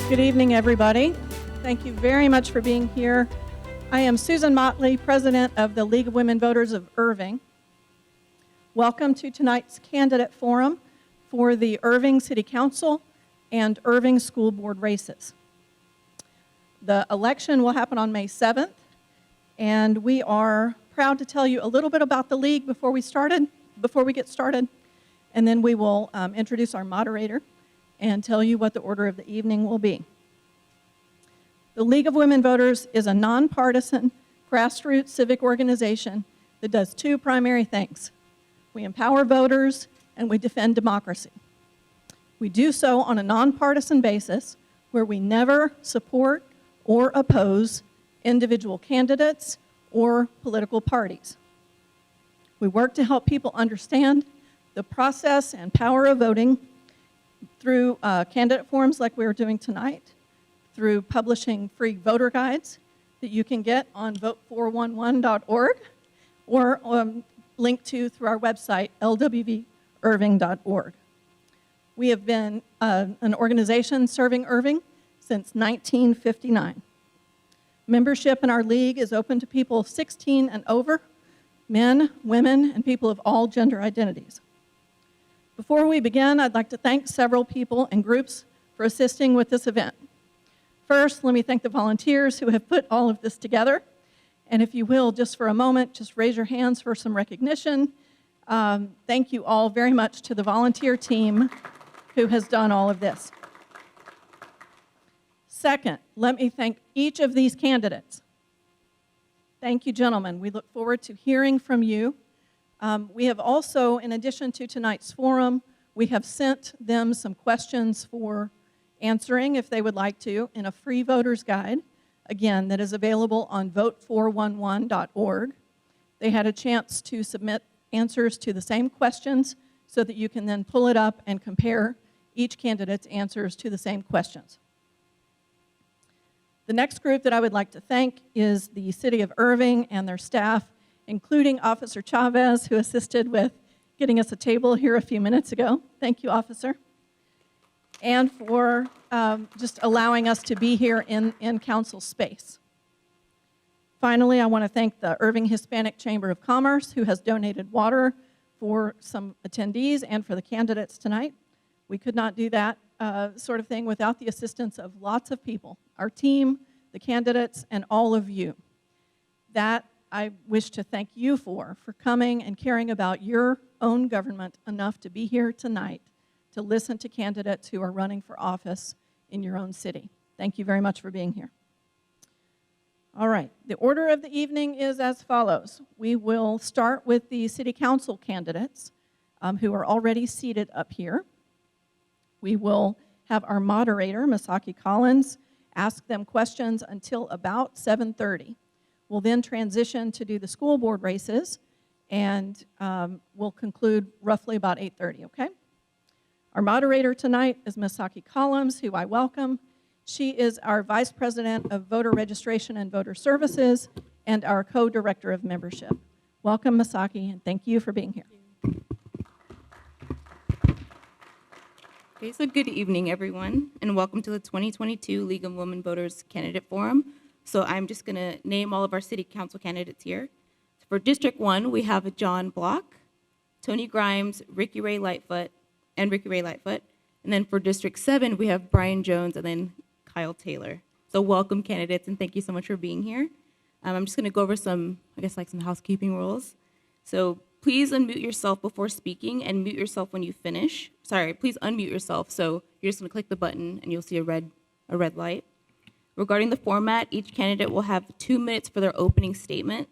Good evening, everybody. Thank you very much for being here. I am Susan Motley, President of the League of Women Voters of Irving. Welcome to tonight's candidate forum for the Irving City Council and Irving School Board races. The election will happen on May 7th, and we are proud to tell you a little bit about the League before we get started, and then we will introduce our moderator and tell you what the order of the evening will be. The League of Women Voters is a nonpartisan, grassroots civic organization that does two primary things. We empower voters and we defend democracy. We do so on a nonpartisan basis where we never support or oppose individual candidates or political parties. We work to help people understand the process and power of voting through candidate forums like we're doing tonight, through publishing free voter guides that you can get on vote411.org or linked to through our website, lwvirving.org. We have been an organization serving Irving since 1959. Membership in our league is open to people 16 and over, men, women, and people of all gender identities. Before we begin, I'd like to thank several people and groups for assisting with this event. First, let me thank the volunteers who have put all of this together. And if you will, just for a moment, just raise your hands for some recognition. Thank you all very much to the volunteer team who has done all of this. Second, let me thank each of these candidates. Thank you, gentlemen. We look forward to hearing from you. We have also, in addition to tonight's forum, we have sent them some questions for answering, if they would like to, in a free voter's guide, again, that is available on vote411.org. They had a chance to submit answers to the same questions so that you can then pull it up and compare each candidate's answers to the same questions. The next group that I would like to thank is the City of Irving and their staff, including Officer Chavez, who assisted with getting us a table here a few minutes ago. Thank you, Officer. And for just allowing us to be here in council space. Finally, I want to thank the Irving Hispanic Chamber of Commerce, who has donated water for some attendees and for the candidates tonight. We could not do that sort of thing without the assistance of lots of people, our team, the candidates, and all of you. That I wish to thank you for coming and caring about your own government enough to be here tonight to listen to candidates who are running for office in your own city. Thank you very much for being here. All right, the order of the evening is as follows. We will start with the city council candidates who are already seated up here. We will have our moderator, Misaki Collins, ask them questions until about 7:30. We'll then transition to do the school board races, and we'll conclude roughly about 8:30, okay? Our moderator tonight is Misaki Collins, who I welcome. She is our Vice President of Voter Registration and Voter Services and our Co-Director of Membership. Welcome, Misaki, and thank you for being here. Okay, so good evening, everyone, and welcome to the 2022 League of Women Voters Candidate Forum. So I'm just going to name all of our city council candidates here. For District 1, we have John Block, Tony Grimes, Ricky Ray Lightfoot. And then for District 7, we have Brian Jones and then Kyle Taylor. So welcome, candidates, and thank you so much for being here. I'm just going to go over some housekeeping rules. So please unmute yourself before speaking and mute yourself when you finish. Sorry, please unmute yourself. So you're just going to click the button and you'll see a red light. Regarding the format, each candidate will have 2 minutes for their opening statement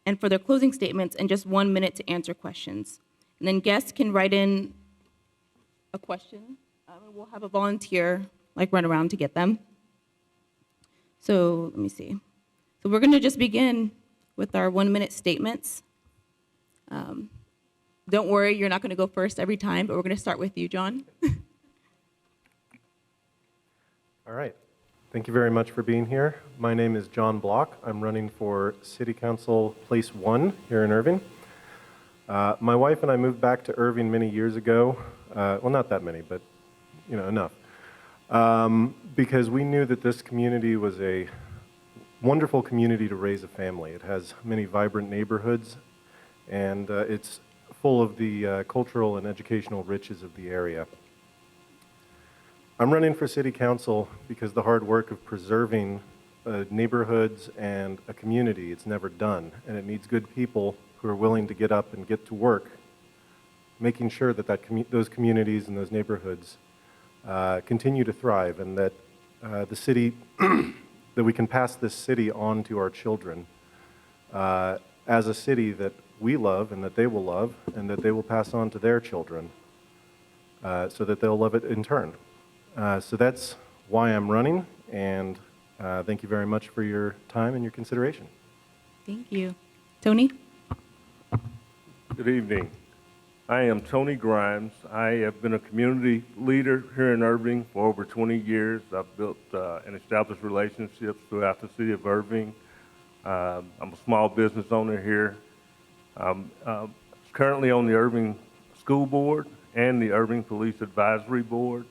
and for their closing statements and just 1 minute to answer questions. And then guests can write in a question. We'll have a volunteer run around to get them. So let me see. So we're going to just begin with our 1 minute statements. Don't worry, you're not going to go first every time, but we're going to start with you, John. All right. Thank you very much for being here. My name is John Block. I'm running for City Council Place 1 here in Irving. My wife and I moved back to Irving many years ago. Well, not that many, but enough. because we knew that this community was a wonderful community to raise a family. It has many vibrant neighborhoods, and it's full of the cultural and educational riches of the area. I'm running for city council because the hard work of preserving neighborhoods and a community, it's never done, and it needs good people who are willing to get up and get to work, making sure that, those communities and those neighborhoods continue to thrive, and that the city, that we can pass this city on to our children as a city that we love and that they will love and that they will pass on to their children so that they'll love it in turn. So that's why I'm running, and thank you very much for your time and your consideration. Thank you. Tony? Good evening. I am Tony Grimes. I have been a community leader here in Irving for over 20 years. I've built and established relationships throughout the city of Irving. I'm a small business owner here. I'm currently on the Irving School Board and the Irving Police Advisory Board.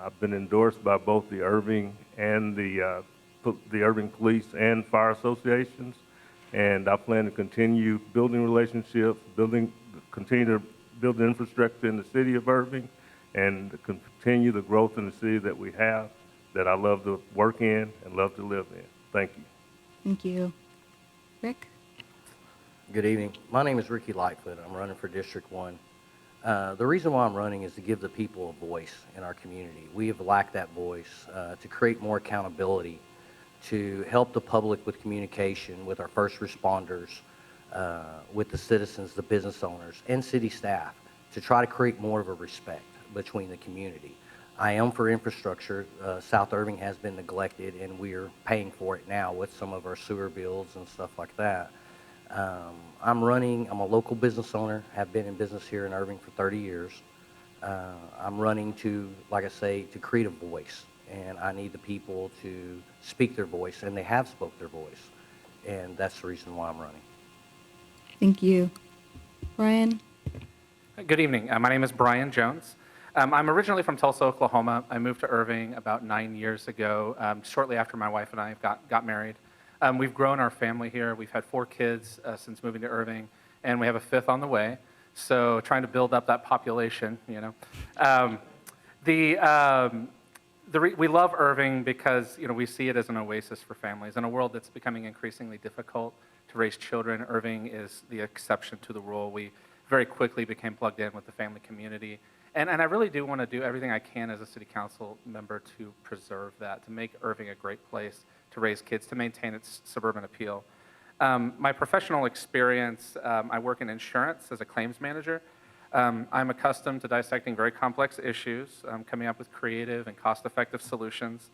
I've been endorsed by both the Irving and the Irving Police and Fire Associations, and I plan to continue building relationships, continue to build the infrastructure in the city of Irving, and continue the growth in the city that we have, that I love to work in and love to live in. Thank you. Thank you. Rick? Good evening. My name is Ricky Lightfoot. I'm running for District 1. The reason why I'm running is to give the people a voice in our community. We have lacked that voice, to create more accountability, to help the public with communication, with our first responders, with the citizens, the business owners, and city staff, to try to create more of a respect between the community. I am for infrastructure. South Irving has been neglected, and we're paying for it now with some of our sewer bills and stuff like that. I'm a local business owner, have been in business here in Irving for 30 years. I'm running to, like I say, to create a voice, and I need the people to speak their voice, and they have spoke their voice, and that's the reason why I'm running. Thank you. Brian? Good evening. My name is Brian Jones. I'm originally from Tulsa, Oklahoma. I moved to Irving about 9 years ago, shortly after my wife and I got married. We've grown our family here. We've had 4 kids since moving to Irving, and we have a 5th on the way. So trying to build up that population, you know. We love Irving because, you know, we see it as an oasis for families. In a world that's becoming increasingly difficult to raise children, Irving is the exception to the rule. We very quickly became plugged in with the family community. And I really do want to do everything I can as a city council member to preserve that, to make Irving a great place to raise kids, to maintain its suburban appeal. My professional experience, I work in insurance as a claims manager. I'm accustomed to dissecting very complex issues, coming up with creative and cost-effective solutions.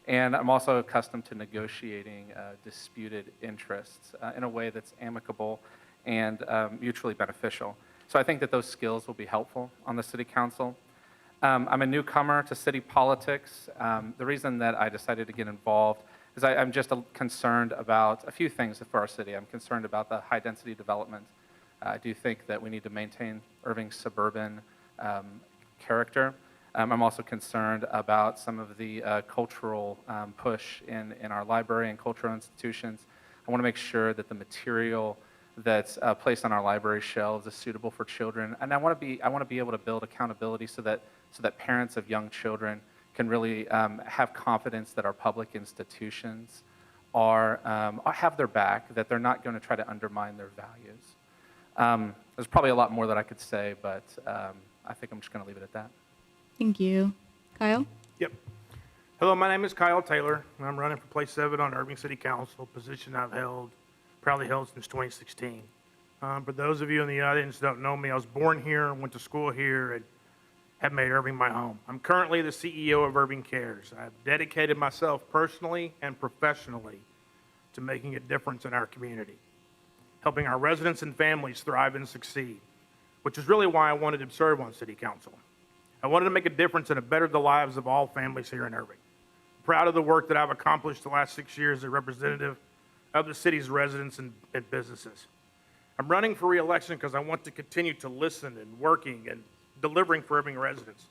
And I'm also accustomed to negotiating disputed interests in a way that's amicable and mutually beneficial. So I think that those skills will be helpful on the city council. I'm a newcomer to city politics. The reason that I decided to get involved is I'm just concerned about a few things for our city. I'm concerned about the high-density development. I do think that we need to maintain Irving's suburban character. I'm also concerned about some of the cultural push in our library and cultural institutions. I want to make sure that the material that's placed on our library shelves is suitable for children, and I want to be able to build accountability so that parents of young children can really have confidence that our public institutions have their back, that they're not going to try to undermine their values. There's probably a lot more that I could say, but I think I'm just going to leave it at that. Thank you. Kyle? Yep. Hello, my name is Kyle Taylor, and I'm running for Place 7 on Irving City Council, a position I've proudly held since 2016. For those of you in the audience that don't know me, I was born here, went to school here, and have made Irving my home. I'm currently the CEO of Irving Cares. I've dedicated myself personally and professionally to making a difference in our community, helping our residents and families thrive and succeed, which is really why I wanted to serve on City Council. I wanted to make a difference and better the lives of all families here in Irving. I'm proud of the work that I've accomplished the last 6 years as a representative of the city's residents and businesses. I'm running for re-election because I want to continue to listen and working and delivering for Irving residents.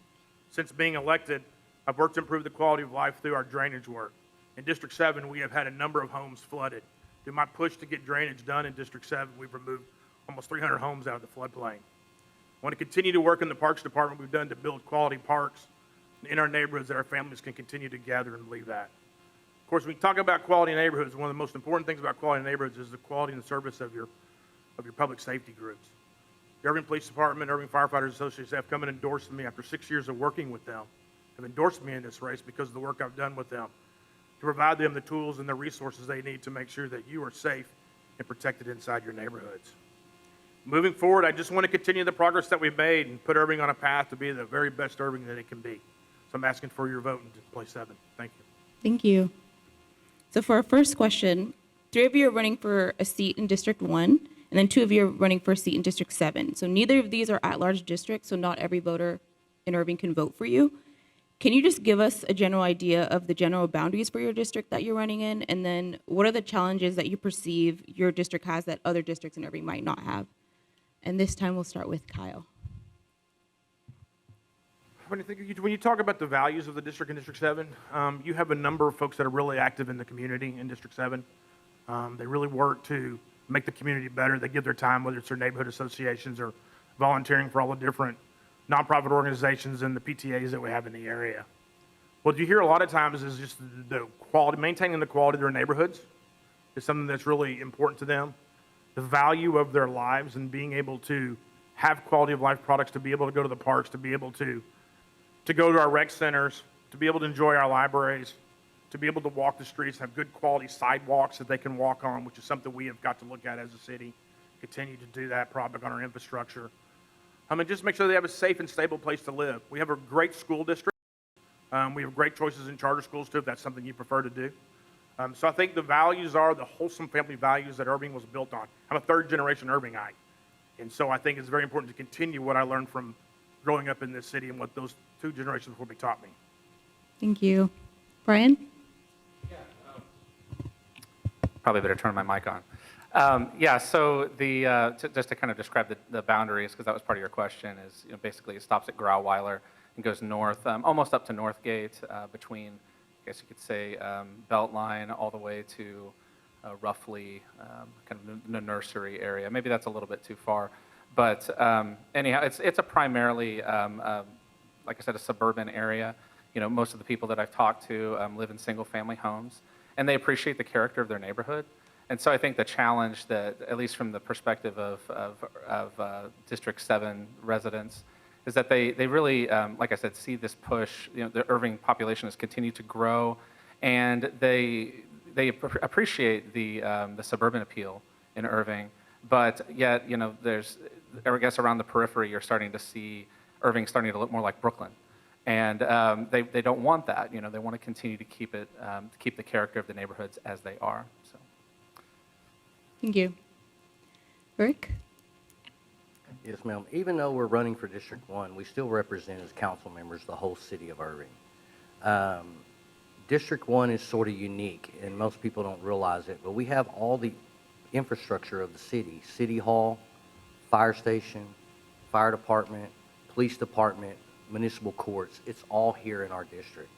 Since being elected, I've worked to improve the quality of life through our drainage work. In District 7, we have had a number of homes flooded. Through my push to get drainage done in District 7, we've removed almost 300 homes out of the floodplain. I want to continue to work in the Parks Department we've done to build quality parks in our neighborhoods that our families can continue to gather and believe that. Of course, when we talk about quality neighborhoods, one of the most important things about quality neighborhoods is the quality and service of your public safety groups. The Irving Police Department, Irving Firefighters Association have come and endorsed me after 6 years of working with them, have endorsed me in this race because of the work I've done with them to provide them the tools and the resources they need to make sure that you are safe and protected inside your neighborhoods. Moving forward, I just want to continue the progress that we've made and put Irving on a path to be the very best Irving that it can be. So I'm asking for your vote in place 7. Thank you. Thank you. So for our first question, 3 of you are running for a seat in District 1, and then 2 of you are running for a seat in District 7. So neither of these are at-large districts, so not every voter in Irving can vote for you. Can you just give us a general idea of the general boundaries for your district that you're running in? And then what are the challenges that you perceive your district has that other districts in Irving might not have? And this time we'll start with Kyle. When you talk about the values of the district in District 7, you have a number of folks that are really active in the community in District 7. They really work to make the community better. They give their time, whether it's their neighborhood associations or volunteering for all the different nonprofit organizations and the PTAs that we have in the area. What you hear a lot of times is just the quality, maintaining the quality of their neighborhoods is something that's really important to them. The value of their lives and being able to have quality of life products, to be able to go to the parks, to be able to go to our rec centers, to be able to enjoy our libraries, to be able to walk the streets, have good quality sidewalks that they can walk on, which is something we have got to look at as a city, continue to do that project on our infrastructure. And just make sure they have a safe and stable place to live. We have a great school district. We have great choices in charter schools too, if that's something you prefer to do. So I think the values are the wholesome family values that Irving was built on. I'm a 3rd-generation Irvingite. And so I think it's very important to continue what I learned from growing up in this city and what those 2 generations before me taught me. Thank you. Brian? Probably better turn my mic on. So just to kind of describe the boundaries, because that was part of your question, is basically it stops at Grauweiler and goes north, almost up to Northgate, between, I guess you could say, Beltline all the way to roughly kind of the nursery area. Maybe that's a little bit too far. But anyhow, it's a primarily, like I said, a suburban area. Most of the people that I've talked to live in single-family homes, and they appreciate the character of their neighborhood. And so I think the challenge that, at least from the perspective of District 7 residents, is that they really, like I said, see this push. The Irving population has continued to grow, and they appreciate the suburban appeal in Irving. But yet, there's, I guess, around the periphery, you're starting to see Irving starting to look more like Brooklyn. And they don't want that. They want to continue to keep it, keep the character of the neighborhoods as they are. So. Thank you. Rick? Yes, ma'am. Even though we're running for District 1, we still represent as council members the whole city of Irving. District 1 is sort of unique, and most people don't realize it, but we have all the infrastructure of the city: City Hall, fire station, fire department, police department, municipal courts. It's all here in our district.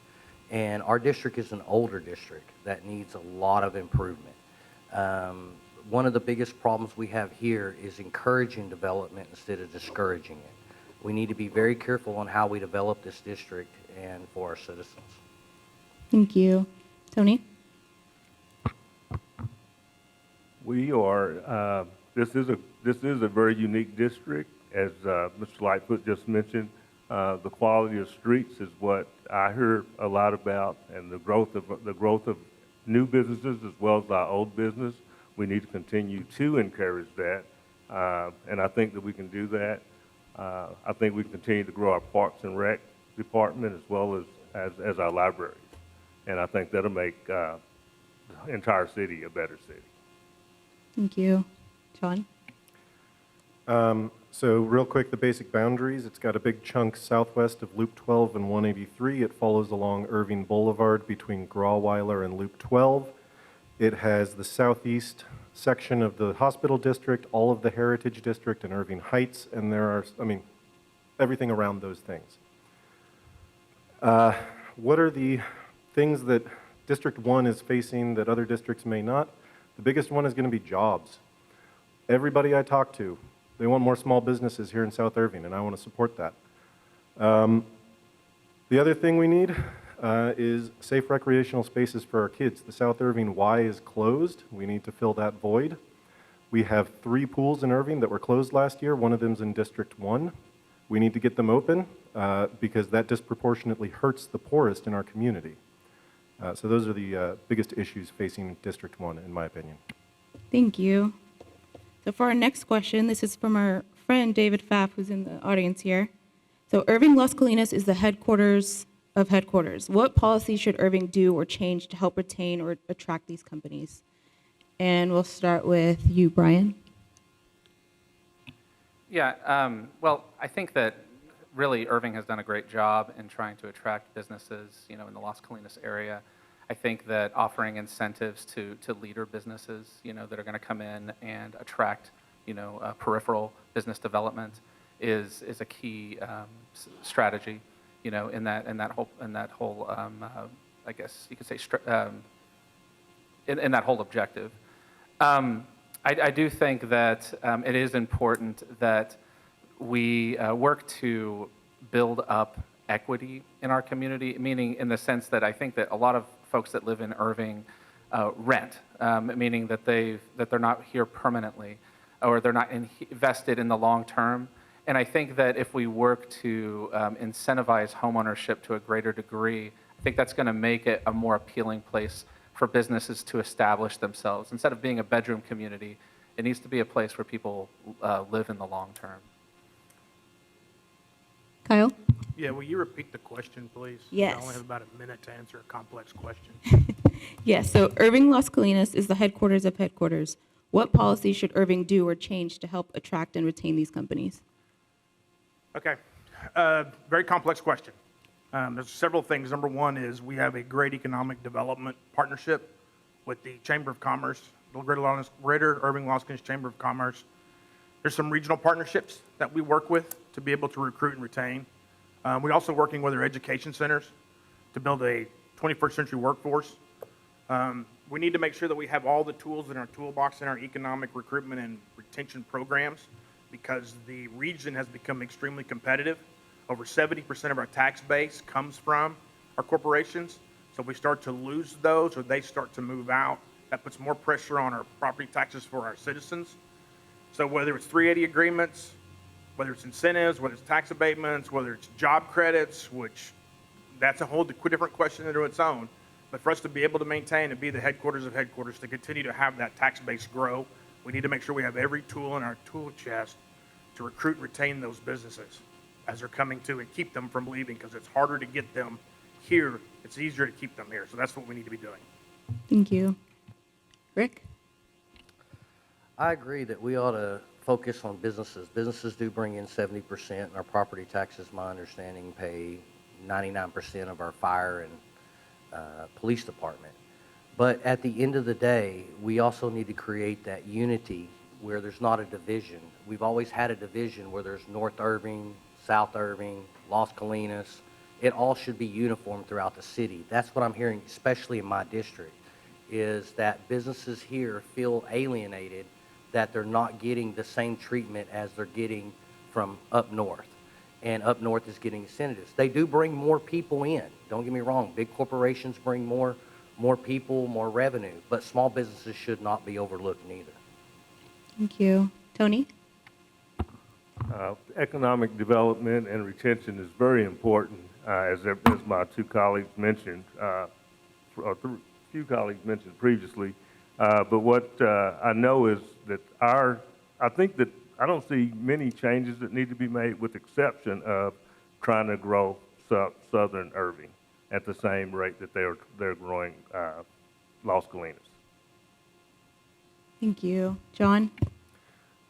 And our district is an older district that needs a lot of improvement. One of the biggest problems we have here is encouraging development instead of discouraging it. We need to be very careful on how we develop this district and for our citizens. Thank you. Tony? We are, this is a very unique district. As Mr. Lightfoot just mentioned, the quality of streets is what I hear a lot about, and the growth of new businesses as well as our old business. We need to continue to encourage that, and I think that we can do that. I think we continue to grow our Parks and Rec department as well as our libraries, and I think that'll make the entire city a better city. Thank you. John? So real quick, the basic boundaries. It's got a big chunk southwest of Loop 12 and 183. It follows along Irving Boulevard between Grauweiler and Loop 12. It has the southeast section of the Hospital District, all of the Heritage District, and Irving Heights, and there are, everything around those things. what are the things that District 1 is facing that other districts may not? The biggest one is going to be jobs. Everybody I talk to, they want more small businesses here in South Irving, and I want to support that. The other thing we need is safe recreational spaces for our kids. The South Irving Y is closed. We need to fill that void. We have 3 pools in Irving that were closed last year. One of them's in District 1. We need to get them open because that disproportionately hurts the poorest in our community. So those are the biggest issues facing District 1, in my opinion. Thank you. So for our next question, this is from our friend David Pfaff, who's in the audience here. So Irving, Las Colinas is the headquarters of headquarters. What policy should Irving do or change to help retain or attract these companies? And we'll start with you, Brian. Yeah, well, I think that really Irving has done a great job in trying to attract businesses, in the Las Colinas area. I think that offering incentives to leader businesses, that are going to come in and attract, peripheral business development is a key strategy, in that whole I guess you could say in that whole objective. I do think that it is important that we work to build up equity in our community, meaning in the sense that I think that a lot of folks that live in Irving rent, meaning that they're not here permanently or they're not invested in the long term. And I think that if we work to incentivize homeownership to a greater degree, I think that's going to make it a more appealing place for businesses to establish themselves. Instead of being a bedroom community, it needs to be a place where people live in the long term. Kyle? Yeah, will you repeat the question, please? Yes. I only have about a minute to answer a complex question. Yes, so Irving, Las Colinas is the headquarters of headquarters. What policy should Irving do or change to help attract and retain these companies? Okay, very complex question. There's several things. Number one is we have a great economic development partnership with the Chamber of Commerce, the Greater Irving Las Colinas Chamber of Commerce. There's some regional partnerships that we work with to be able to recruit and retain. We're also working with our education centers to build a 21st century workforce. We need to make sure that we have all the tools in our toolbox in our economic recruitment and retention programs because the region has become extremely competitive. Over 70% of our tax base comes from our corporations. So if we start to lose those or they start to move out, that puts more pressure on our property taxes for our citizens. So whether it's 380 agreements, whether it's incentives, whether it's tax abatements, whether it's job credits, which that's a whole different question into its own. But for us to be able to maintain and be the headquarters of headquarters, to continue to have that tax base grow, we need to make sure we have every tool in our tool chest to recruit and retain those businesses as they're coming to and keep them from leaving because it's harder to get them here. It's easier to keep them here. So that's what we need to be doing. Thank you. Rick? I agree that we ought to focus on businesses. Businesses do bring in 70%, and our property taxes, my understanding, pay 99% of our fire and police department. But at the end of the day, we also need to create that unity where there's not a division. We've always had a division where there's North Irving, South Irving, Las Colinas. It all should be uniform throughout the city. That's what I'm hearing, especially in my district, is that businesses here feel alienated that they're not getting the same treatment as they're getting from up north. And up north is getting incentives. They do bring more people in. Don't get me wrong. Big corporations bring more people, more revenue. But small businesses should not be overlooked neither. Thank you. Tony? Economic development and retention is very important, as my two colleagues mentioned, few colleagues mentioned previously. But what I know is that I don't see many changes that need to be made, with the exception of trying to grow Southern Irving at the same rate that they're growing Las Colinas. Thank you. John?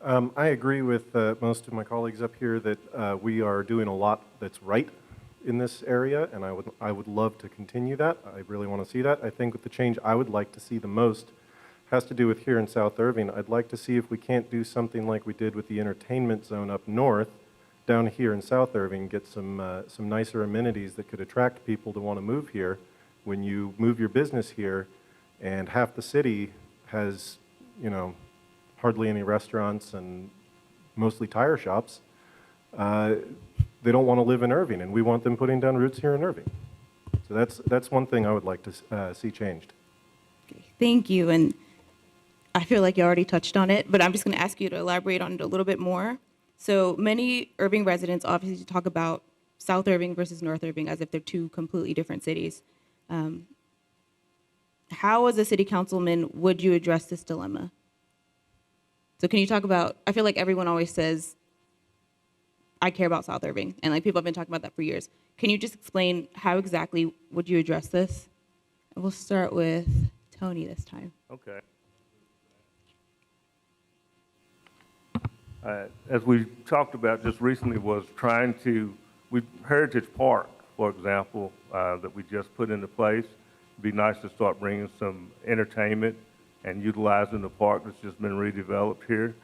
I agree with most of my colleagues up here that we are doing a lot that's right in this area, and I would love to continue that. I really want to see that. I think with the change I would like to see the most has to do with here in South Irving. I'd like to see if we can't do something like we did with the entertainment zone up north down here in South Irving get some nicer amenities that could attract people to want to move here. When you move your business here, and half the city has, you know, hardly any restaurants and mostly tire shops, they don't want to live in Irving, and we want them putting down roots here in Irving. So that's one thing I would like to see changed. Okay, thank you. And I feel like you already touched on it, but I'm just going to ask you to elaborate on it a little bit more. So many Irving residents obviously talk about South Irving versus North Irving as if they're two completely different cities. How, as a city councilman, would you address this dilemma? So can you talk about, I feel like everyone always says, I care about South Irving, and like people have been talking about that for years. Can you just explain how exactly would you address this? And we'll start with Tony this time. Okay. As we talked about just recently was trying to, Heritage Park, for example, that we just put into place. It'd be nice to start bringing some entertainment and utilizing the park that's just been redeveloped here.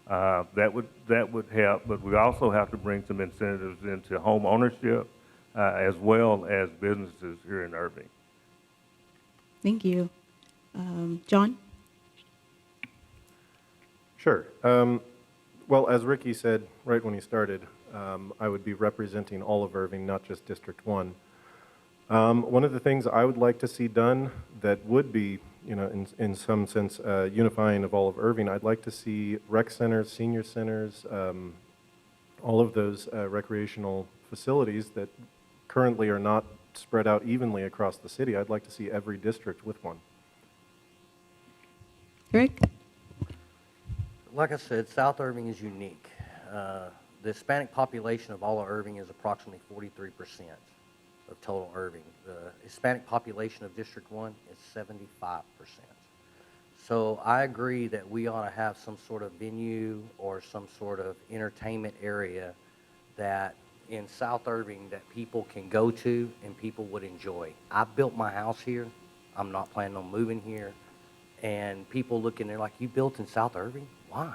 That would help, but we also have to bring some incentives into home ownership as well as businesses here in Irving. Thank you. John? Sure. Well, as Ricky said right when he started, I would be representing all of Irving, not just District 1. One of the things I would like to see done that would be, you know, in some sense, unifying of all of Irving, I'd like to see rec centers, senior centers, all of those recreational facilities that currently are not spread out evenly across the city. I'd like to see every district with one. Rick? Like I said, South Irving is unique. The Hispanic population of all of Irving is approximately 43% of total Irving. The Hispanic population of District 1 is 75%. So I agree that we ought to have some sort of venue or some sort of entertainment area that in South Irving that people can go to and people would enjoy. I built my house here. I'm not planning on moving here. And people look in there like, you built in South Irving? Why?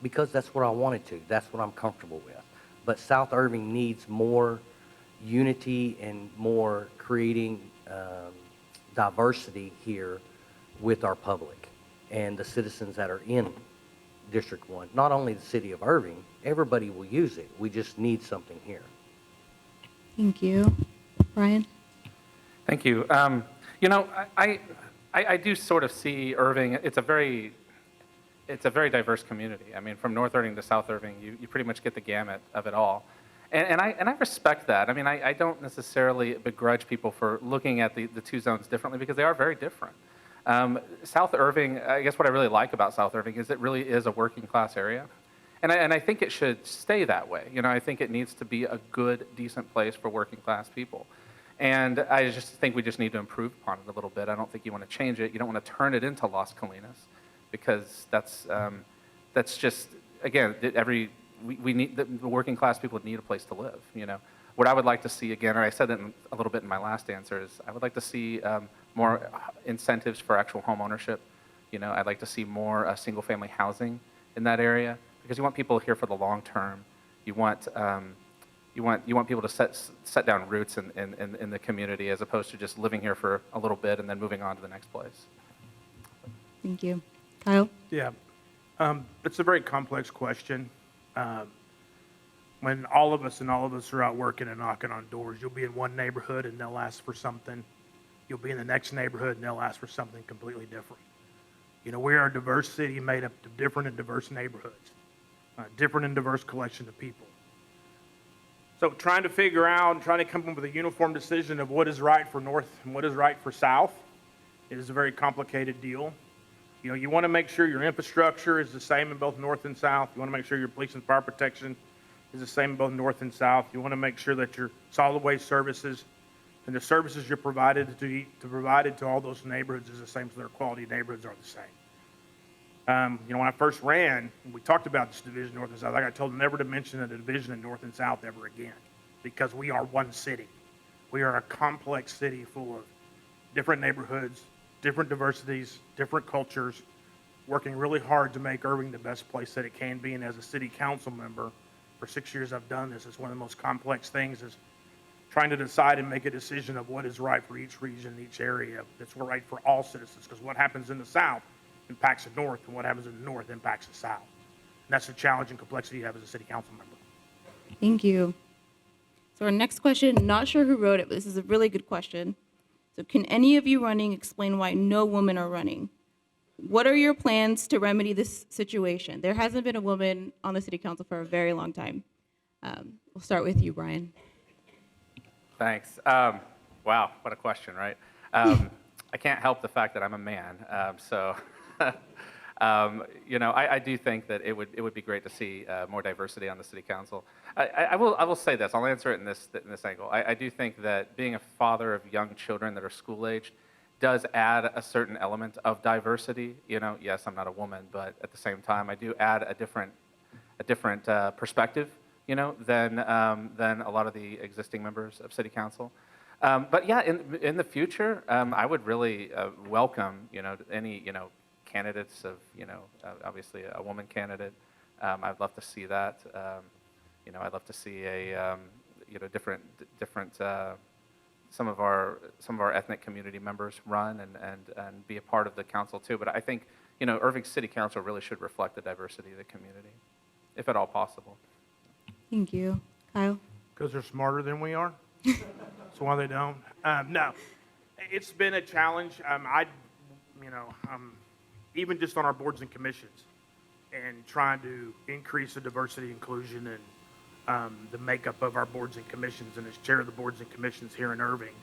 Because that's what I wanted to. That's what I'm comfortable with. But South Irving needs more unity and more creating diversity here with our public and the citizens that are in District 1. Not only the city of Irving, everybody will use it. We just need something here. Thank you. Brian? Thank you. You know, I do sort of see Irving, it's a very diverse community. I mean, from North Irving to South Irving, you pretty much get the gamut of it all. And I respect that. I mean, I don't necessarily begrudge people for looking at the two zones differently because they are very different. South Irving, I guess what I really like about South Irving is it really is a working class area. And I think it should stay that way. You know, I think it needs to be a good, decent place for working class people. And I just think we just need to improve upon it a little bit. I don't think you want to change it. You don't want to turn it into Las Colinas because that's just, again, we need, the working class people need a place to live, you know. What I would like to see again, or I said it a little bit in my last answer, is I would like to see more incentives for actual home ownership. You know, I'd like to see more single-family housing in that area because you want people here for the long term. You want people to set down roots in the community as opposed to just living here for a little bit and then moving on to the next place. Thank you. Kyle? Yeah, it's a very complex question. When all of us are out working and knocking on doors, you'll be in one neighborhood and they'll ask for something. You'll be in the next neighborhood and they'll ask for something completely different. You know, we are a diverse city made up of different and diverse neighborhoods, different and diverse collection of people. So trying to figure out and trying to come up with a uniform decision of what is right for North and what is right for South is a very complicated deal. You know, you want to make sure your infrastructure is the same in both North and South. You want to make sure your police and fire protection is the same in both North and South. You want to make sure that your solid waste services and the services you're provided to all those neighborhoods is the same, so their quality neighborhoods are the same. You know, when I first ran, we talked about this division North and South. I got told never to mention a division in North and South ever again because we are one city. We are a complex city full of different neighborhoods, different diversities, different cultures, working really hard to make Irving the best place that it can be. And as a city council member, For 6 years I've done this. It's one of the most complex things is trying to decide and make a decision of what is right for each region, each area, that's right for all citizens. Because what happens in the South impacts the North, and what happens in the North impacts the South. And that's the challenge and complexity you have as a city council member. Thank you. So our next question, not sure who wrote it, but this is a really good question. So can any of you running explain why no women are running? What are your plans to remedy this situation? There hasn't been a woman on the city council for a very long time. We'll start with you, Brian. Thanks. Wow, what a question, right? I can't help the fact that I'm a man, so I do think that it would be great to see more diversity on the city council. I will say this. I'll answer it in this angle. I do think that being a father of young children that are school-aged does add a certain element of diversity. Yes, I'm not a woman, but at the same time, I do add a different perspective, than a lot of the existing members of city council. But yeah, in the future, I would really welcome, any, candidates of, obviously a woman candidate. I'd love to see that. I'd love to see a, different some of our ethnic community members run and be a part of the council too. But I think, Irving City Council really should reflect the diversity of the community, if at all possible. Thank you. Kyle? Because they're smarter than we are? That's why they don't? No. It's been a challenge. Even just on our boards and commissions and trying to increase the diversity, inclusion, and the makeup of our boards and commissions, and as chair of the boards and commissions here in Irving,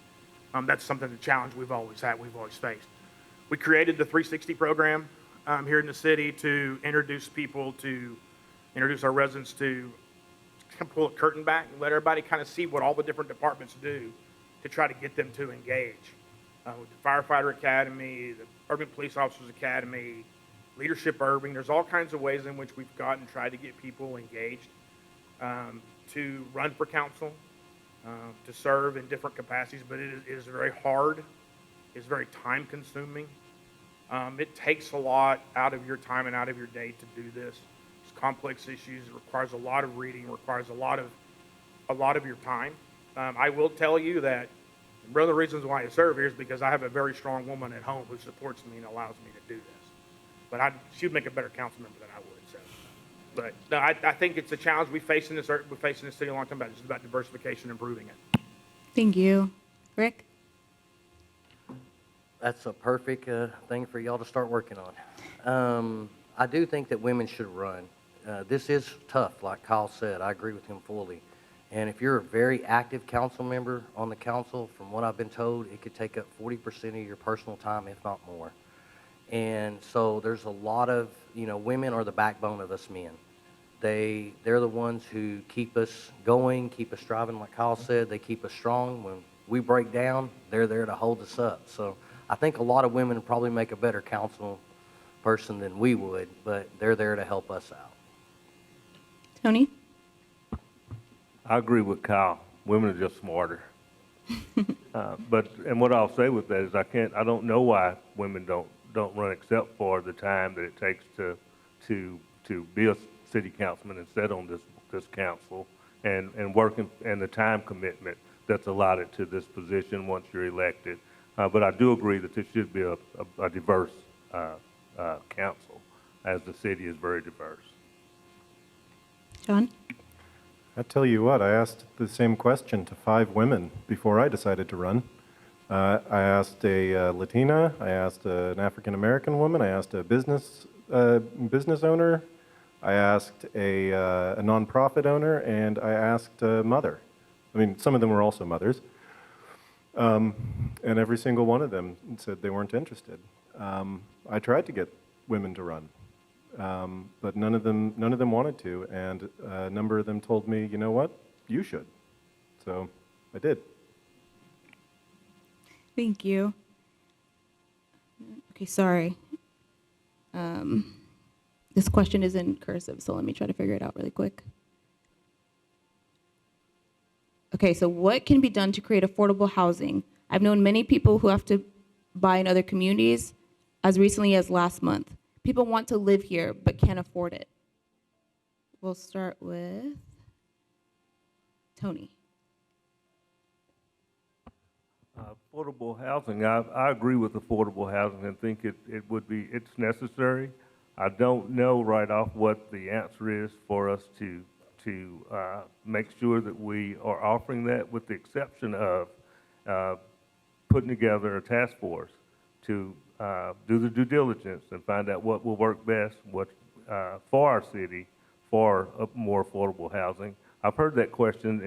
that's something, the challenge we've always had, we've always faced. We created the 360 program here in the city to introduce our residents to pull a curtain back and let everybody kind of see what all the different departments do to try to get them to engage. With the Firefighter Academy, the Urban Police Officers Academy, Leadership Irving, there's all kinds of ways in which we've gotten tried to get people engaged to run for council, to serve in different capacities, but it is very hard. It's very time consuming. It takes a lot out of your time and out of your day to do this. Complex issues. It requires a lot of reading, requires a lot of your time. I will tell you that one of the reasons why I serve here is because I have a very strong woman at home who supports me and allows me to do this. But she would make a better council member than I would. So, but no, I think it's a challenge we face in this city a long time. It's about diversification and improving it. Thank you. Rick? That's a perfect thing for y'all to start working on. I do think that women should run. This is tough, like Kyle said. I agree with him fully. And if you're a very active council member on the council, from what I've been told, it could take up 40% of your personal time, if not more. And so there's a lot of, women are the backbone of us men. They're the ones who keep us going, keep us striving, like Kyle said. They keep us strong. When we break down, they're there to hold us up. So I think a lot of women would probably make a better council person than we would, but they're there to help us out. Tony? I agree with Kyle. Women are just smarter. And what I'll say with that is I don't know why women don't run except for the time that it takes to be a city councilman and sit on this council and working and the time commitment that's allotted to this position once you're elected. But I do agree that this should be a diverse council, as the city is very diverse. John? I tell you what, I asked the same question to 5 women before I decided to run. I asked a Latina, I asked an African American woman, I asked a business owner, I asked a nonprofit owner, and I asked a mother. I mean, some of them were also mothers. And every single one of them said they weren't interested. I tried to get women to run, but none of them wanted to, and a number of them told me, you know what, you should. So I did. Thank you. Okay, sorry. This question is in cursive, so let me try to figure it out really quick. Okay, so what can be done to create affordable housing? I've known many people who have to buy in other communities as recently as last month. People want to live here but can't afford it. We'll start with Tony. Affordable housing, I agree with affordable housing and think it's necessary. I don't know right off what the answer is for us to make sure that we are offering that, with the exception of putting together a task force to do the due diligence and find out what will work best, for our city, for more affordable housing. I've heard that question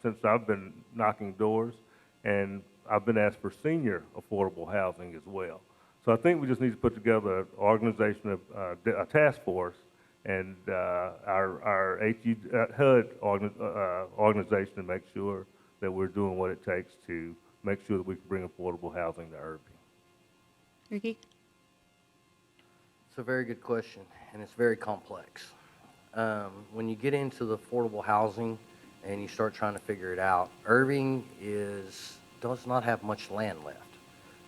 since I've been knocking doors, and I've been asked for senior affordable housing as well. So I think we just need to put together an organization of a task force, and our HUD organization to make sure that we're doing what it takes to make sure that we can bring affordable housing to Irving. Ricky? It's a very good question, and it's very complex. When you get into the affordable housing and you start trying to figure it out, Irving does not have much land left.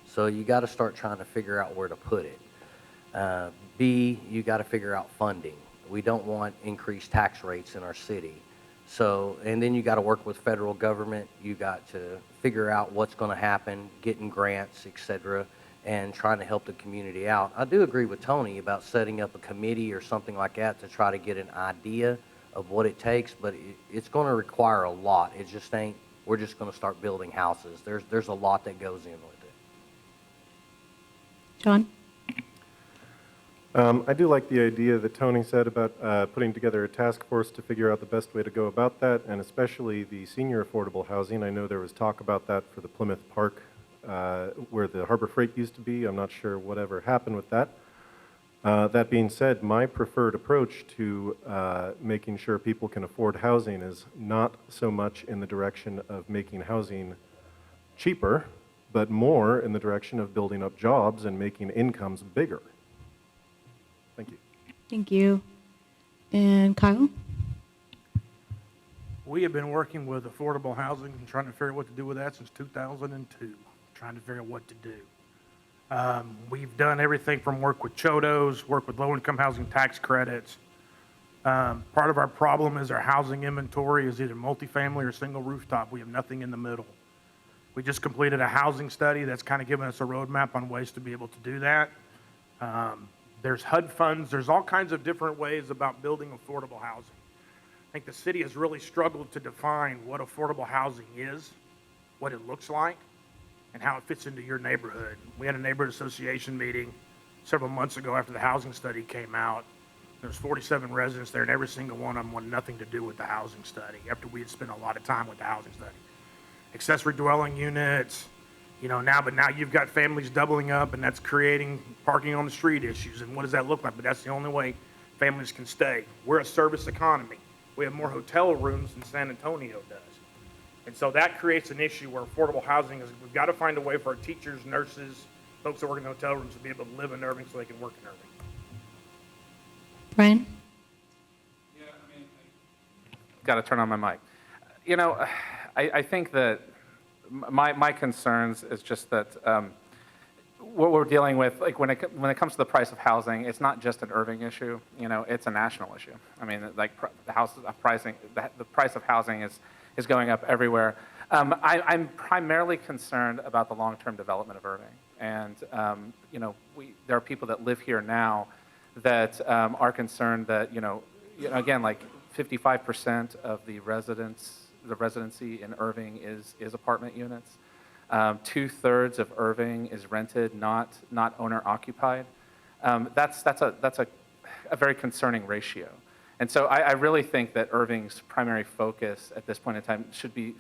So you got to start trying to figure out where to put it. B, you got to figure out funding. We don't want increased tax rates in our city. So, and then you got to work with federal government. You got to figure out what's going to happen, getting grants, et cetera, and trying to help the community out. I do agree with Tony about setting up a committee or something like that to try to get an idea of what it takes, but it's going to require a lot. It just ain't, we're just going to start building houses. There's a lot that goes in with it. John? I do like the idea that Tony said about putting together a task force to figure out the best way to go about that, and especially the senior affordable housing. I know there was talk about that for the Plymouth Park, where the Harbor Freight used to be. I'm not sure whatever happened with that. That being said, my preferred approach to making sure people can afford housing is not so much in the direction of making housing cheaper, but more in the direction of building up jobs and making incomes bigger. Thank you. Thank you. And Kyle? We have been working with affordable housing and trying to figure out what to do with that since 2002, trying to figure out what to do. We've done everything from work with CHODOs, work with low-income housing tax credits. Part of our problem is our housing inventory is either multifamily or single rooftop. We have nothing in the middle. We just completed a housing study that's kind of given us a roadmap on ways to be able to do that. There's HUD funds. There's all kinds of different ways about building affordable housing. I think the city has really struggled to define what affordable housing is, what it looks like, and how it fits into your neighborhood. We had a neighborhood association meeting several months ago after the housing study came out. There's 47 residents there, and every single one of them wanted nothing to do with the housing study after we had spent a lot of time with the housing study. Accessory dwelling units, now you've got families doubling up, and that's creating parking on the street issues. And what does that look like? But that's the only way families can stay. We're a service economy. We have more hotel rooms than San Antonio does. And so that creates an issue where affordable housing is, we've got to find a way for our teachers, nurses, folks that work in hotel rooms to be able to live in Irving so they can work in Irving. Brian? Yeah, got to turn on my mic. I think that my concerns is just that what we're dealing with, like when it comes to the price of housing, it's not just an Irving issue. It's a national issue. I mean, like the price of housing is going up everywhere. I'm primarily concerned about the long-term development of Irving, and there are people that live here now that are concerned that again, like 55% of the residency in Irving is apartment units. 2/3 of Irving is rented, not owner occupied. That's a very concerning ratio. And so I really think that Irving's primary focus at this point in time should be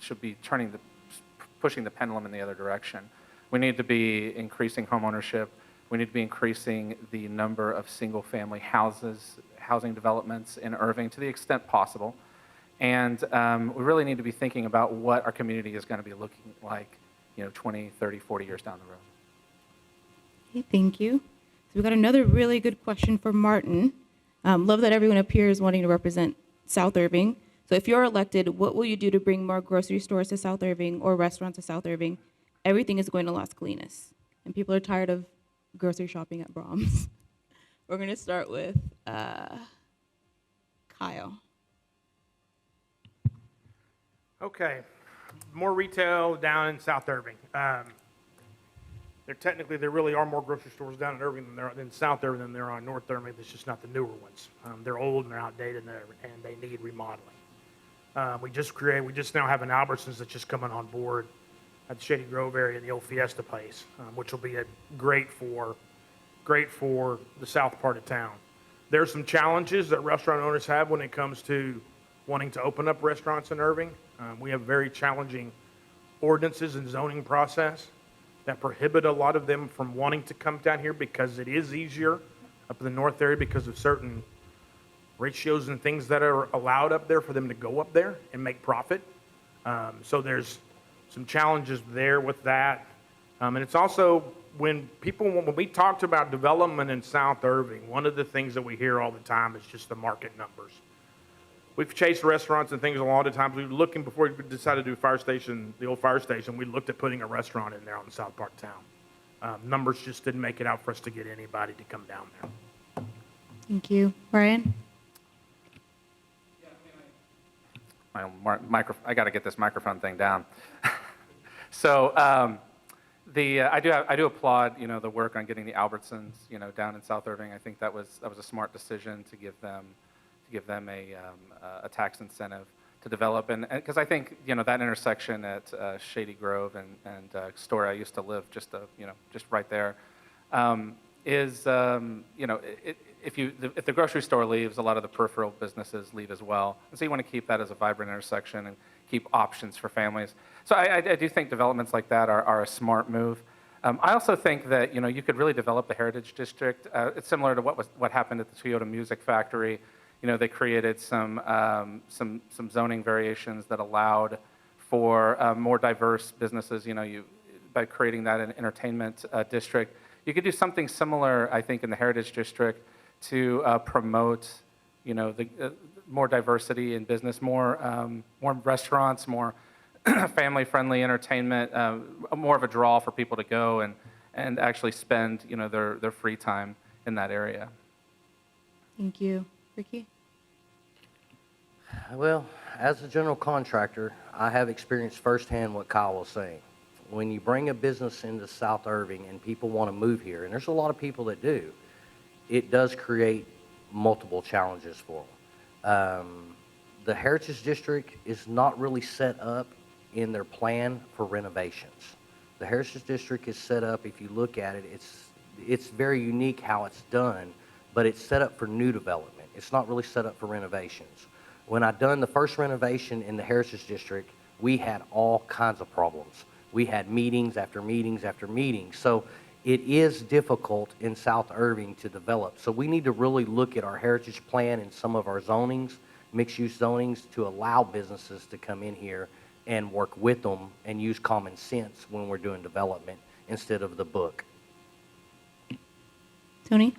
pushing the pendulum in the other direction. We need to be increasing home ownership. We need to be increasing the number of single-family housing developments in Irving to the extent possible. And we really need to be thinking about what our community is going to be looking like 20, 30, 40 years down the road. Okay, thank you. So we've got another really good question for Martin. Love that everyone up here is wanting to represent South Irving. So if you're elected, what will you do to bring more grocery stores to South Irving or restaurants to South Irving? Everything is going to Las Colinas, and people are tired of grocery shopping at Brahms. We're going to start with Kyle. Okay, more retail down in South Irving. There really are more grocery stores down in Irving than South Irving than there are in North Irving. It's just not the newer ones. They're old and they're outdated and they need remodeling. We just now have an Albertsons that's just coming on board at the Shady Grove area in the old Fiesta place, which will be great for the south part of town. There's some challenges that restaurant owners have when it comes to wanting to open up restaurants in Irving. We have very challenging ordinances and zoning process that prohibit a lot of them from wanting to come down here because it is easier up in the north area because of certain ratios and things that are allowed up there for them to go up there and make profit. So there's some challenges there with that. And it's also when we talked about development in South Irving, one of the things that we hear all the time is just the market numbers. We've chased restaurants and things a lot of times. We were looking before we decided to do the old fire station, we looked at putting a restaurant in there on the south part of town. Numbers just didn't make it out for us to get anybody to come down there. Thank you. Brian? I got to get this microphone thing down. So I do applaud the work on getting the Albertsons down in South Irving. I think that was a smart decision to give them a tax incentive to develop, and because I think that intersection at Shady Grove and Story, I used to live just right there, is if the grocery store leaves, a lot of the peripheral businesses leave as well, and so you want to keep that as a vibrant intersection and keep options for families. So I do think developments like that are a smart move. I also think that you could really develop the Heritage District. It's similar to what happened at the Toyota Music Factory. They created some zoning variations that allowed for more diverse businesses. By creating that an entertainment district, you could do something similar, I think, in the Heritage District to promote, more diversity in business, more restaurants, more family-friendly entertainment, more of a draw for people to go and actually spend, their free time in that area. Thank you. Ricky? Well, as a general contractor, I have experienced firsthand what Kyle was saying. When you bring a business into South Irving and people want to move here, and there's a lot of people that do, it does create multiple challenges for them. The Heritage District is not really set up in their plan for renovations. The Heritage District is set up, if you look at it, it's very unique how it's done, but it's set up for new development. It's not really set up for renovations. When I done the first renovation in the Heritage District, we had all kinds of problems. We had meetings after meetings after meetings. So it is difficult in South Irving to develop. So we need to really look at our heritage plan and some of our zonings, mixed-use zonings, to allow businesses to come in here and work with them and use common sense when we're doing development instead of the book. Tony?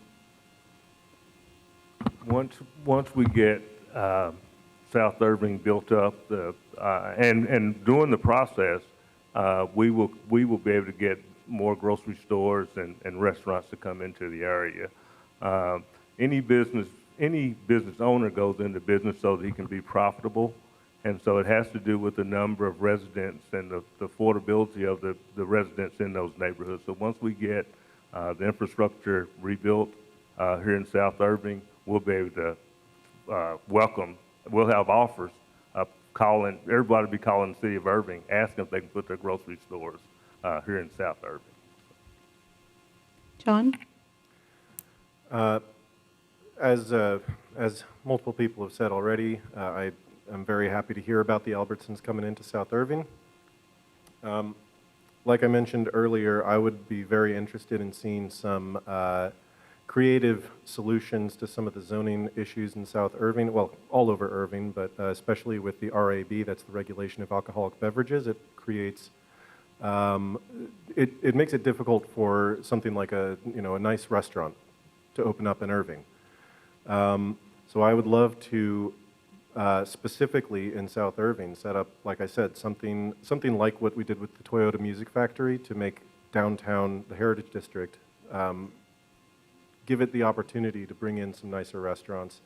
Once we get South Irving built up, and during the process, we will be able to get more grocery stores and restaurants to come into the area. Any business owner goes into business so that he can be profitable, and so it has to do with the number of residents and the affordability of the residents in those neighborhoods. So once we get the infrastructure rebuilt here in South Irving, we'll be able to welcome. We'll have offers. Everybody will be calling the city of Irving, asking if they can put their grocery stores here in South Irving. John? As multiple people have said already, I'm very happy to hear about the Albertsons coming into South Irving. Like I mentioned earlier, I would be very interested in seeing some creative solutions to some of the zoning issues in South Irving, well, all over Irving, but especially with the RAB, that's the regulation of alcoholic beverages. It creates, it makes it difficult for something like a nice restaurant to open up in Irving. So I would love to specifically in South Irving set up, like I said, something like what we did with the Toyota Music Factory to make downtown, the Heritage District, give it the opportunity to bring in some nicer restaurants,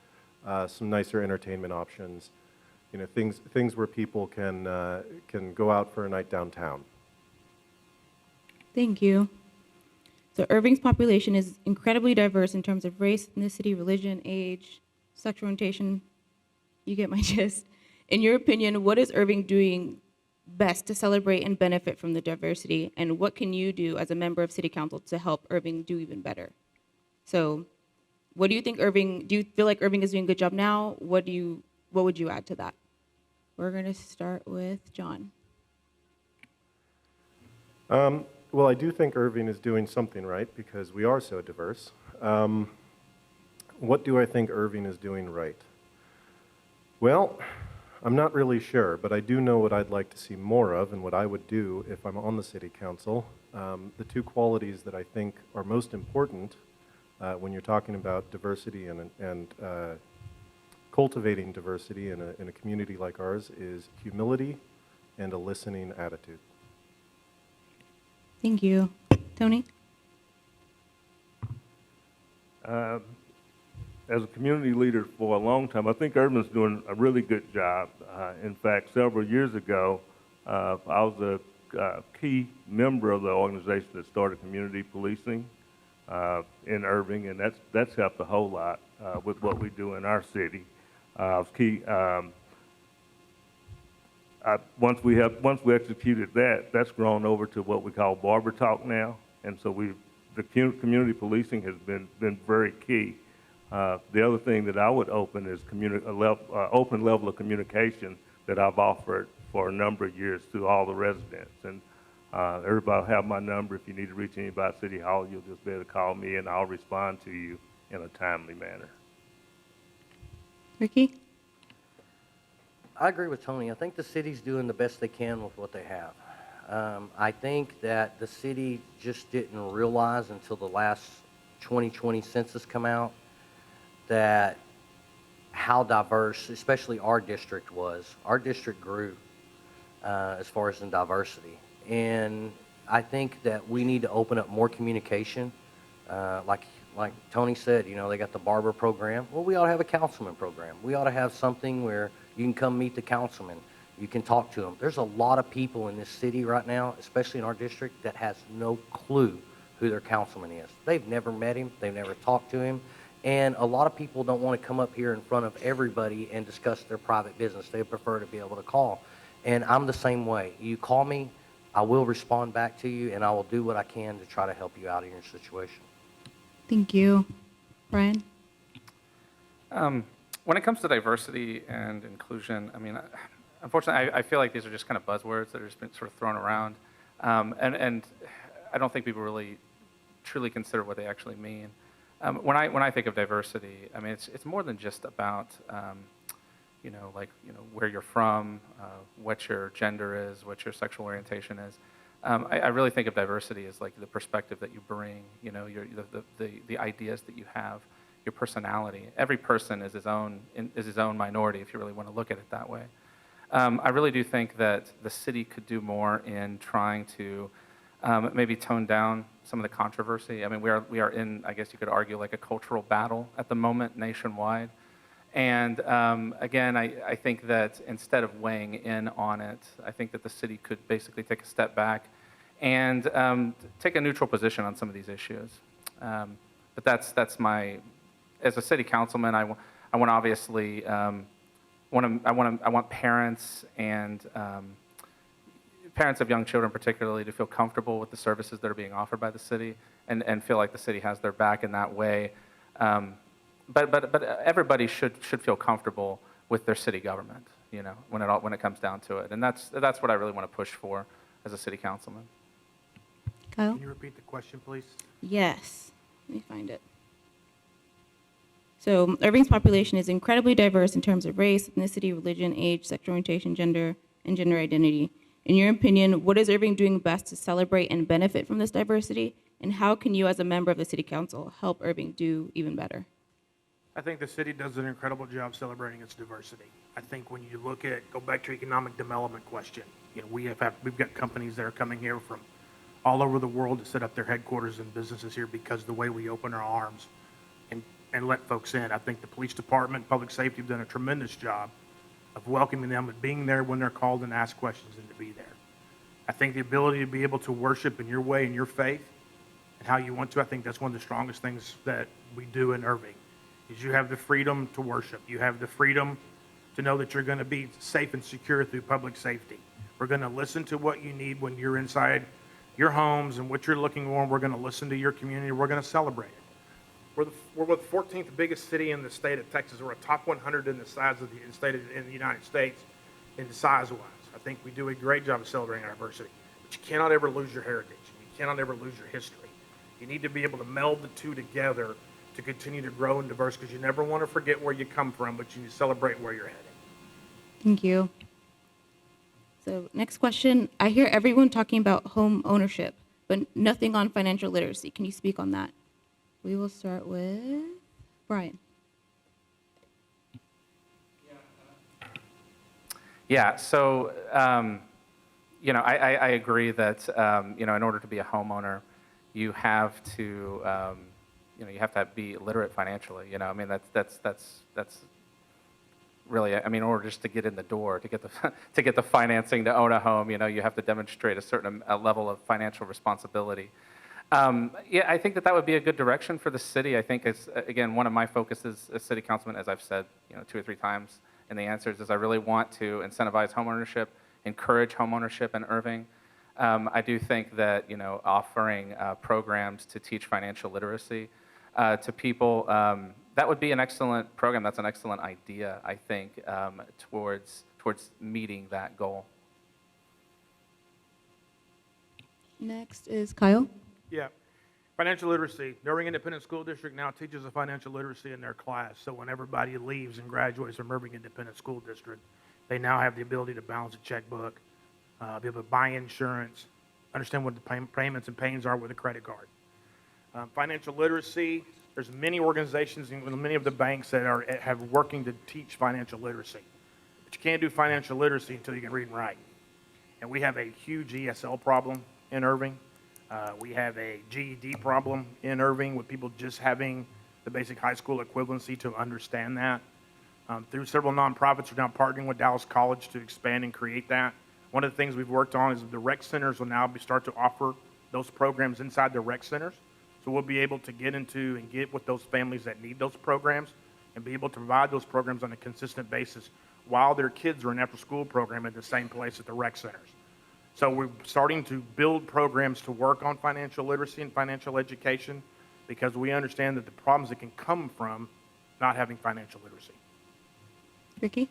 some nicer entertainment options, things where people can go out for a night downtown. Thank you. So Irving's population is incredibly diverse in terms of race, ethnicity, religion, age, sexual orientation. You get my gist. In your opinion, what is Irving doing best to celebrate and benefit from the diversity? And what can you do as a member of City Council to help Irving do even better? So what do you think do you feel like Irving is doing a good job now? What would you add to that? We're going to start with John. Well, I do think Irving is doing something right because we are so diverse. What do I think Irving is doing right? Well, I'm not really sure, but I do know what I'd like to see more of and what I would do if I'm on the City Council. The two qualities that I think are most important when you're talking about diversity and cultivating diversity in a community like ours is humility and a listening attitude. Thank you. Tony? As a community leader for a long time, I think Irving's doing a really good job. In fact, several years ago, I was a key member of the organization that started community policing in Irving, and that's helped a whole lot with what we do in our city. I was key. Once we executed that, that's grown over to what we call barber talk now, and so the community policing has been very key. The other thing that I would open is open level of communication that I've offered for a number of years to all the residents. And everybody will have my number. If you need to reach anybody at City Hall, you'll just be able to call me and I'll respond to you in a timely manner. Ricky? I agree with Tony. I think the city's doing the best they can with what they have. I think that the city just didn't realize until the last 2020 census come out that how diverse, especially our district was. Our district grew as far as in diversity. And I think that we need to open up more communication. Like Tony said, they got the barber program. Well, we ought to have a councilman program. We ought to have something where you can come meet the councilman. You can talk to them. There's a lot of people in this city right now, especially in our district, that has no clue who their councilman is. They've never met him. They've never talked to him. And a lot of people don't want to come up here in front of everybody and discuss their private business. They prefer to be able to call. And I'm the same way. You call me, I will respond back to you, and I will do what I can to try to help you out in your situation. Thank you. Brian? When it comes to diversity and inclusion, unfortunately, I feel like these are just kind of buzzwords that are just been sort of thrown around. And I don't think people really truly consider what they actually mean. When I think of diversity, it's more than just about, where you're from, what your gender is, what your sexual orientation is. I really think of diversity as like the perspective that you bring, the ideas that you have, your personality. Every person is his own minority, if you really want to look at it that way. I really do think that the city could do more in trying to maybe tone down some of the controversy. We are in, I guess you could argue, like a cultural battle at the moment nationwide. And again, I think that instead of weighing in on it, I think that the city could basically take a step back and take a neutral position on some of these issues. But that's my, as a city councilman, I want to obviously I want parents and parents of young children particularly to feel comfortable with the services that are being offered by the city and feel like the city has their back in that way. But everybody should feel comfortable with their city government, when it comes down to it. And that's what I really want to push for as a city councilman. Kyle? Can you repeat the question, please? Yes. Let me find it. So Irving's population is incredibly diverse in terms of race, ethnicity, religion, age, sexual orientation, gender, and gender identity. In your opinion, what is Irving doing best to celebrate and benefit from this diversity? And how can you, as a member of the City Council, help Irving do even better? I think the city does an incredible job celebrating its diversity. I think when you go back to economic development question, we've got companies that are coming here from all over the world to set up their headquarters and businesses here because of the way we open our arms and let folks in. I think the police department, public safety have done a tremendous job of welcoming them and being there when they're called and asked questions and to be there. I think the ability to be able to worship in your way, in your faith, and how you want to, I think that's one of the strongest things that we do in Irving, is you have the freedom to worship. You have the freedom to know that you're going to be safe and secure through public safety. We're going to listen to what you need when you're inside your homes and what you're looking for. We're going to listen to your community. We're going to celebrate it. We're the 14th biggest city in the state of Texas. We're a top 100 in the size of the state in the United States in size-wise. I think we do a great job of celebrating our diversity, but you cannot ever lose your heritage. You cannot ever lose your history. You need to be able to meld the two together to continue to grow and diverse, because you never want to forget where you come from, but you need to celebrate where you're heading. Thank you. So next question. I hear everyone talking about home ownership, but nothing on financial literacy. Can you speak on that? We will start with Brian. Yeah, so, I agree that, in order to be a homeowner, you have to, you have to be literate financially, that's really, in order just to get in the door, to get the, to get the financing to own a home, you have to demonstrate a certain level of financial responsibility. I think that would be a good direction for the city. I think it's, again, one of my focuses as city councilman, as I've said, 2 or 3 times in the answers, is I really want to incentivize homeownership, encourage homeownership in Irving. I do think that, offering programs to teach financial literacy to people, that would be an excellent program. That's an excellent idea, I think, towards meeting that goal. Next is Kyle. Yeah. Financial literacy. The Irving Independent School District now teaches a financial literacy in their class. So when everybody leaves and graduates from Irving Independent School District, they now have the ability to balance a checkbook, be able to buy insurance, understand what the payments and pains are with a credit card. Financial literacy, there's many organizations and many of the banks that have working to teach financial literacy. But you can't do financial literacy until you can read and write. And we have a huge ESL problem in Irving. We have a GED problem in Irving with people just having the basic high school equivalency to understand that. Through several nonprofits, we're now partnering with Dallas College to expand and create that. One of the things we've worked on is the rec centers will now start to offer those programs inside the rec centers. So we'll be able to get into and get with those families that need those programs and be able to provide those programs on a consistent basis while their kids are in after-school program at the same place at the rec centers. So we're starting to build programs to work on financial literacy and financial education, because we understand that the problems that can come from not having financial literacy. Ricky?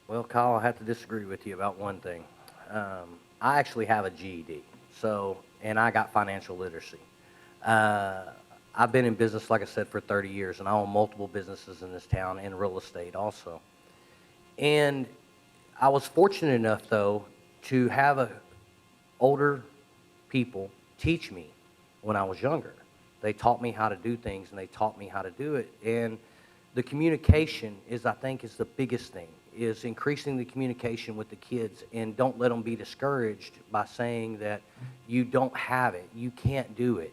Well, Kyle, I have to disagree with you about one thing. I actually have a GED, and I got financial literacy. I've been in business, like I said, for 30 years, and I own multiple businesses in this town and real estate also. And I was fortunate enough, though, to have older people teach me when I was younger. They taught me how to do things, and they taught me how to do it. And the communication I think, is the biggest thing, is increasing the communication with the kids, and don't let them be discouraged by saying that you don't have it, you can't do it.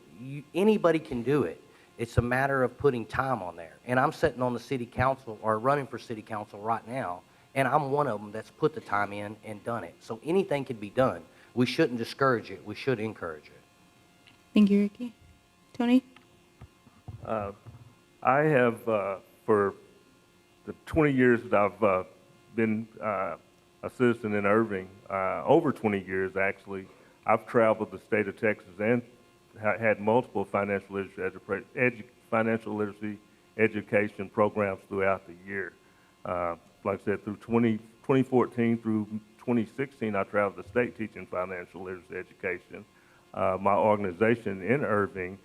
Anybody can do it. It's a matter of putting time on there. And I'm sitting on the city council, or running for city council right now, and I'm one of them that's put the time in and done it. So anything can be done. We shouldn't discourage it. We should encourage it. Thank you, Ricky. Tony? I have, for the 20 years that I've been a citizen in Irving, over 20 years actually, I've traveled the state of Texas and had multiple financial literacy education programs throughout the year. Like I said, through 2014 through 2016, I traveled the state teaching financial literacy education. My organization in Irving,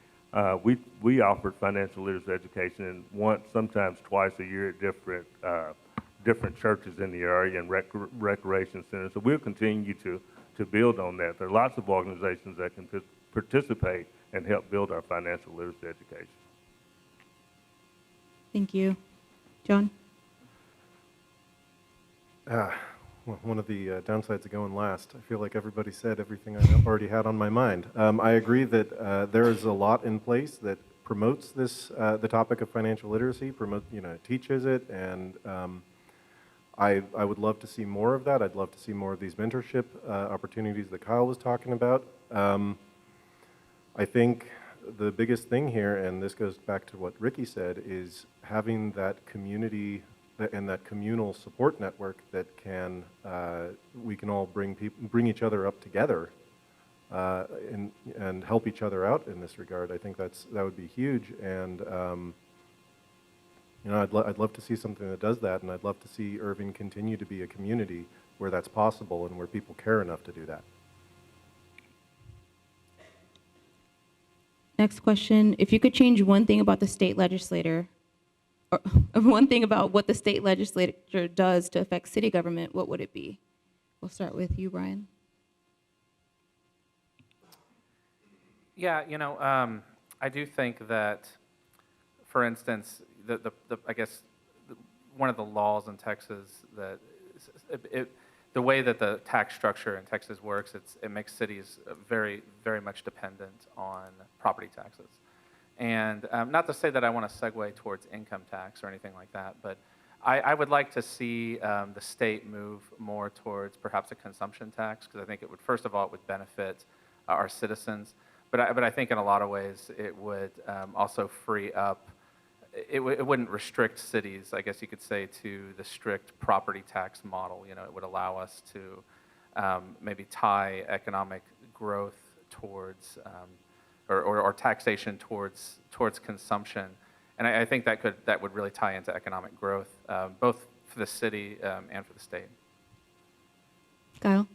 we offered financial literacy education once, sometimes twice a year at different churches in the area and recreation centers. So we'll continue to build on that. There are lots of organizations that can participate and help build our financial literacy education. Thank you. John? One of the downsides of going last, I feel like everybody said everything I already had on my mind. I agree that there is a lot in place that promotes this, the topic of financial literacy, teaches it, and I would love to see more of that. I'd love to see more of these mentorship opportunities that Kyle was talking about. I think the biggest thing here, and this goes back to what Ricky said, is having that community and that communal support network that can we can all bring each other up together and help each other out in this regard. I think that would be huge, and you know, I'd love to see something that does that, and I'd love to see Irving continue to be a community where that's possible and where people care enough to do that. Next question, if you could change one thing about the state legislator, or one thing about what the state legislature does to affect city government, what would it be? We'll start with you, Brian. Yeah, you know, I do think that, for instance, I guess one of the laws in Texas that the way that the tax structure in Texas works, it makes cities very, very much dependent on property taxes. And not to say that I want to segue towards income tax or anything like that, but I would like to see the state move more towards perhaps a consumption tax, because I think it would, first of all, it would benefit our citizens, but I think in a lot of ways it would also free up. It wouldn't restrict cities, I guess you could say, to the strict property tax model. You know, it would allow us to maybe tie economic growth towards, or taxation towards consumption, and I think that would really tie into economic growth, both for the city and for the state. Kyle?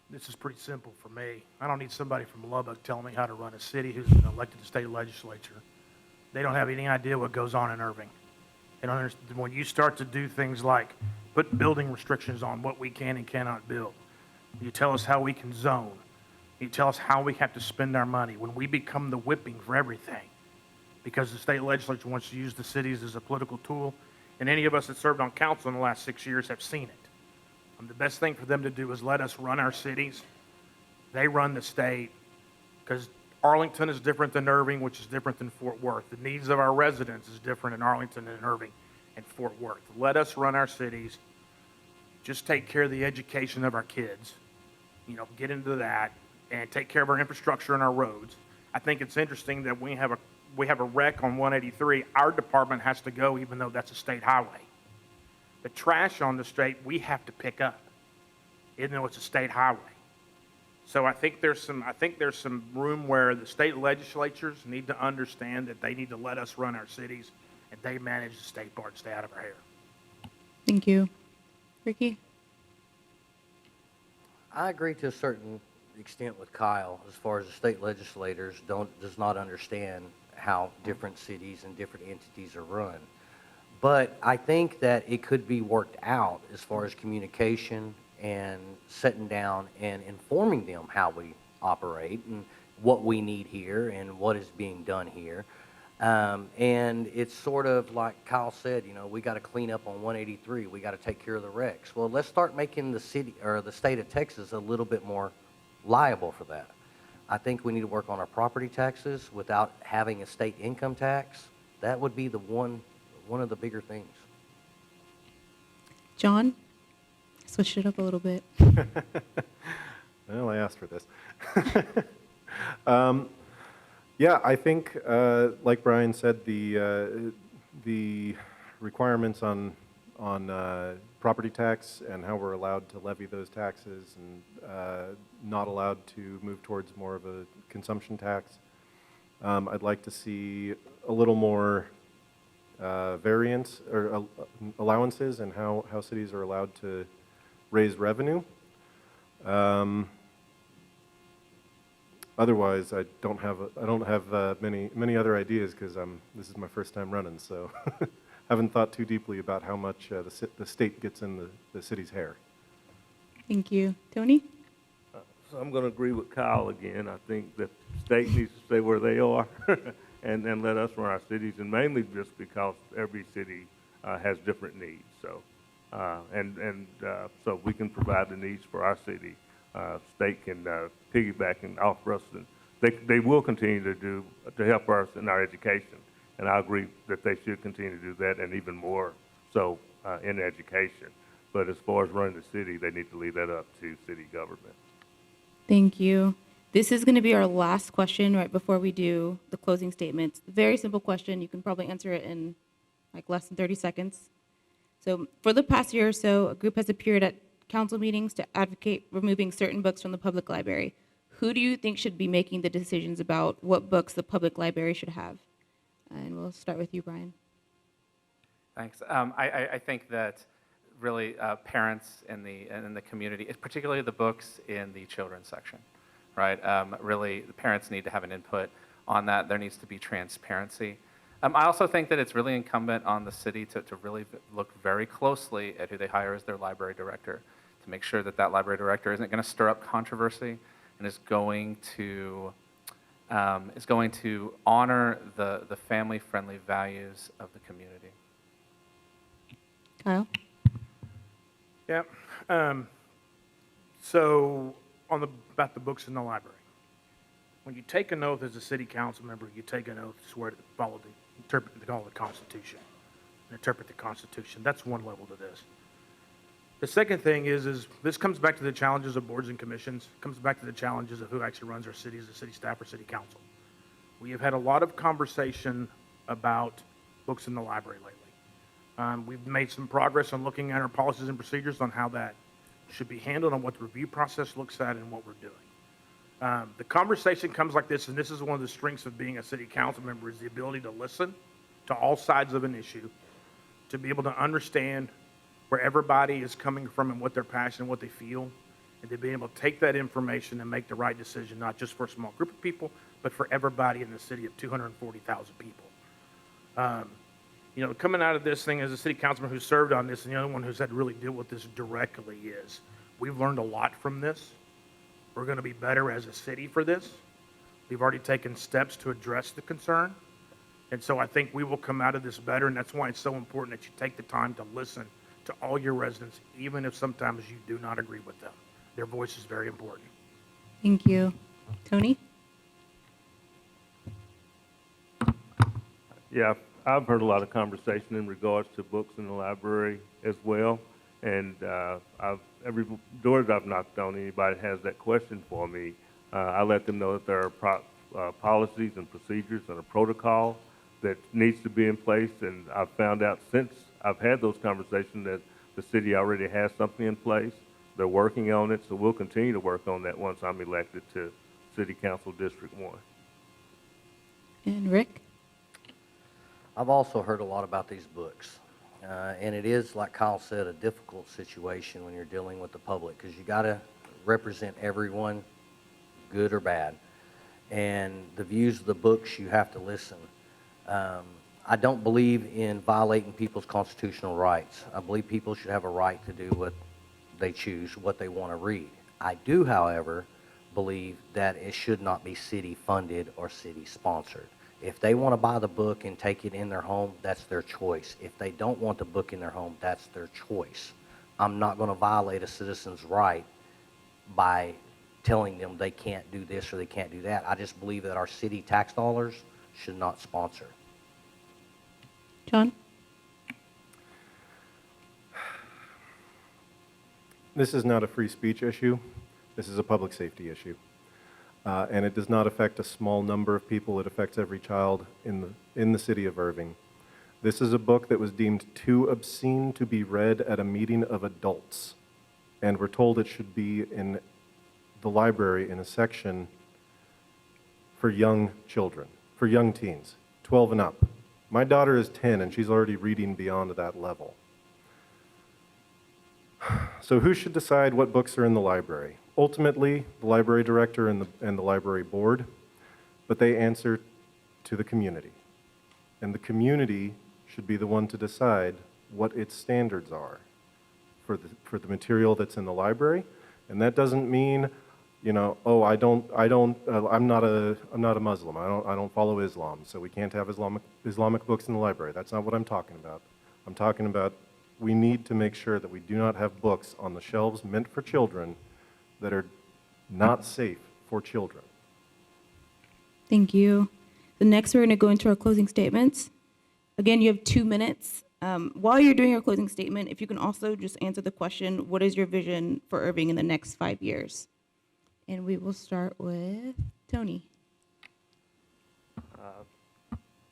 This is pretty simple for me. I don't need somebody from Lubbock telling me how to run a city who's been elected to state legislature. They don't have any idea what goes on in Irving. They don't understand. When you start to do things like put building restrictions on what we can and cannot build, you tell us how we can zone, you tell us how we have to spend our money, when we become the whipping for everything, because the state legislature wants to use the cities as a political tool, and any of us that served on council in the last 6 years have seen it. The best thing for them to do is let us run our cities. They run the state, because Arlington is different than Irving, which is different than Fort Worth. The needs of our residents is different in Arlington and Irving and Fort Worth. Let us run our cities. Just take care of the education of our kids. You know, get into that and take care of our infrastructure and our roads. I think it's interesting that we have a wreck on 183. Our department has to go, even though that's a state highway. The trash on the state we have to pick up, even though it's a state highway. So I think there's some room where the state legislatures need to understand that they need to let us run our cities, and they manage the state part, stay out of our hair. Thank you. Ricky? I agree to a certain extent with Kyle as far as the state legislators does not understand how different cities and different entities are run. But I think that it could be worked out as far as communication and sitting down and informing them how we operate and what we need here and what is being done here. And it's sort of like Kyle said, you know, we got to clean up on 183. We got to take care of the wrecks. Well, let's start making the city or the state of Texas a little bit more liable for that. I think we need to work on our property taxes without having a state income tax. That would be the one of the bigger things. John? Switch it up a little bit. Well, I asked for this. Yeah, I think, like Brian said, the requirements on property tax and how we're allowed to levy those taxes and not allowed to move towards more of a consumption tax. I'd like to see a little more variance or allowances in how cities are allowed to raise revenue. Otherwise, I don't have many other ideas because this is my first time running, so haven't thought too deeply about how much the state gets in the city's hair. Thank you. Tony? So I'm going to agree with Kyle again. I think that the state needs to stay where they are and let us run our cities, and mainly just because every city has different needs. So, so we can provide the needs for our city. State can piggyback and offer us, and they will continue to help us in our education. And I agree that they should continue to do that, and even more so in education. But as far as running the city, they need to leave that up to city government. Thank you. This is going to be our last question right before we do the closing statements. Very simple question. You can probably answer it in like less than 30 seconds. So for the past year or so, a group has appeared at council meetings to advocate removing certain books from the public library. Who do you think should be making the decisions about what books the public library should have? And we'll start with you, Brian. Thanks. I think that really parents in the community, particularly the books in the children's section, right? Really, the parents need to have an input on that. There needs to be transparency. I also think that it's really incumbent on the city to really look very closely at who they hire as their library director, to make sure that that library director isn't going to stir up controversy and is going to honor the family-friendly values of the community. Kyle? Yeah. So about the books in the library. When you take an oath as a city council member, you take an oath to swear to interpret the Constitution. And interpret the Constitution. That's one level to this. The second thing is this comes back to the challenges of boards and commissions. It comes back to the challenges of who actually runs our city as a city staff or city council. We have had a lot of conversation about books in the library lately. We've made some progress on looking at our policies and procedures on how that should be handled, on what the review process looks at, and what we're doing. The conversation comes like this, and this is one of the strengths of being a city council member, is the ability to listen to all sides of an issue, to be able to understand where everybody is coming from and what their passion and what they feel, and to be able to take that information and make the right decision, not just for a small group of people, but for everybody in the city of 240,000 people. Coming out of this thing as a city councilman who served on this, and the other one who's had to really deal with this directly, is we've learned a lot from this. We're going to be better as a city for this. We've already taken steps to address the concern. And so I think we will come out of this better, and that's why it's so important that you take the time to listen to all your residents, even if sometimes you do not agree with them. Their voice is very important. Thank you. Tony? Yeah, I've heard a lot of conversation in regards to books in the library as well. And every door that I've knocked on, anybody that has that question for me, I let them know that there are policies and procedures and a protocol that needs to be in place. And I've found out since I've had those conversations that the city already has something in place. They're working on it, so we'll continue to work on that once I'm elected to City Council District 1. And Rick? I've also heard a lot about these books. And it is, like Kyle said, a difficult situation when you're dealing with the public, because you got to represent everyone, good or bad. And the views of the books, you have to listen. I don't believe in violating people's constitutional rights. I believe people should have a right to do what they choose, what they want to read. I do, however, believe that it should not be city-funded or city-sponsored. If they want to buy the book and take it in their home, that's their choice. If they don't want the book in their home, that's their choice. I'm not going to violate a citizen's right by telling them they can't do this or they can't do that. I just believe that our city tax dollars should not sponsor. John? This is not a free speech issue. This is a public safety issue. And it does not affect a small number of people. It affects every child in the city of Irving. This is a book that was deemed too obscene to be read at a meeting of adults. And we're told it should be in the library in a section for young children, for young teens, 12 and up. My daughter is 10, and she's already reading beyond that level. So who should decide what books are in the library? Ultimately, the library director and the library board, but they answer to the community. And the community should be the one to decide what its standards are for the material that's in the library. And that doesn't mean, I'm not a Muslim. I don't follow Islam, so we can't have Islamic books in the library. That's not what I'm talking about. I'm talking about we need to make sure that we do not have books on the shelves meant for children that are not safe for children. Thank you. The next, we're going to go into our closing statements. Again, you have 2 minutes. While you're doing your closing statement, if you can also just answer the question, what is your vision for Irving in the next 5 years? And we will start with Tony.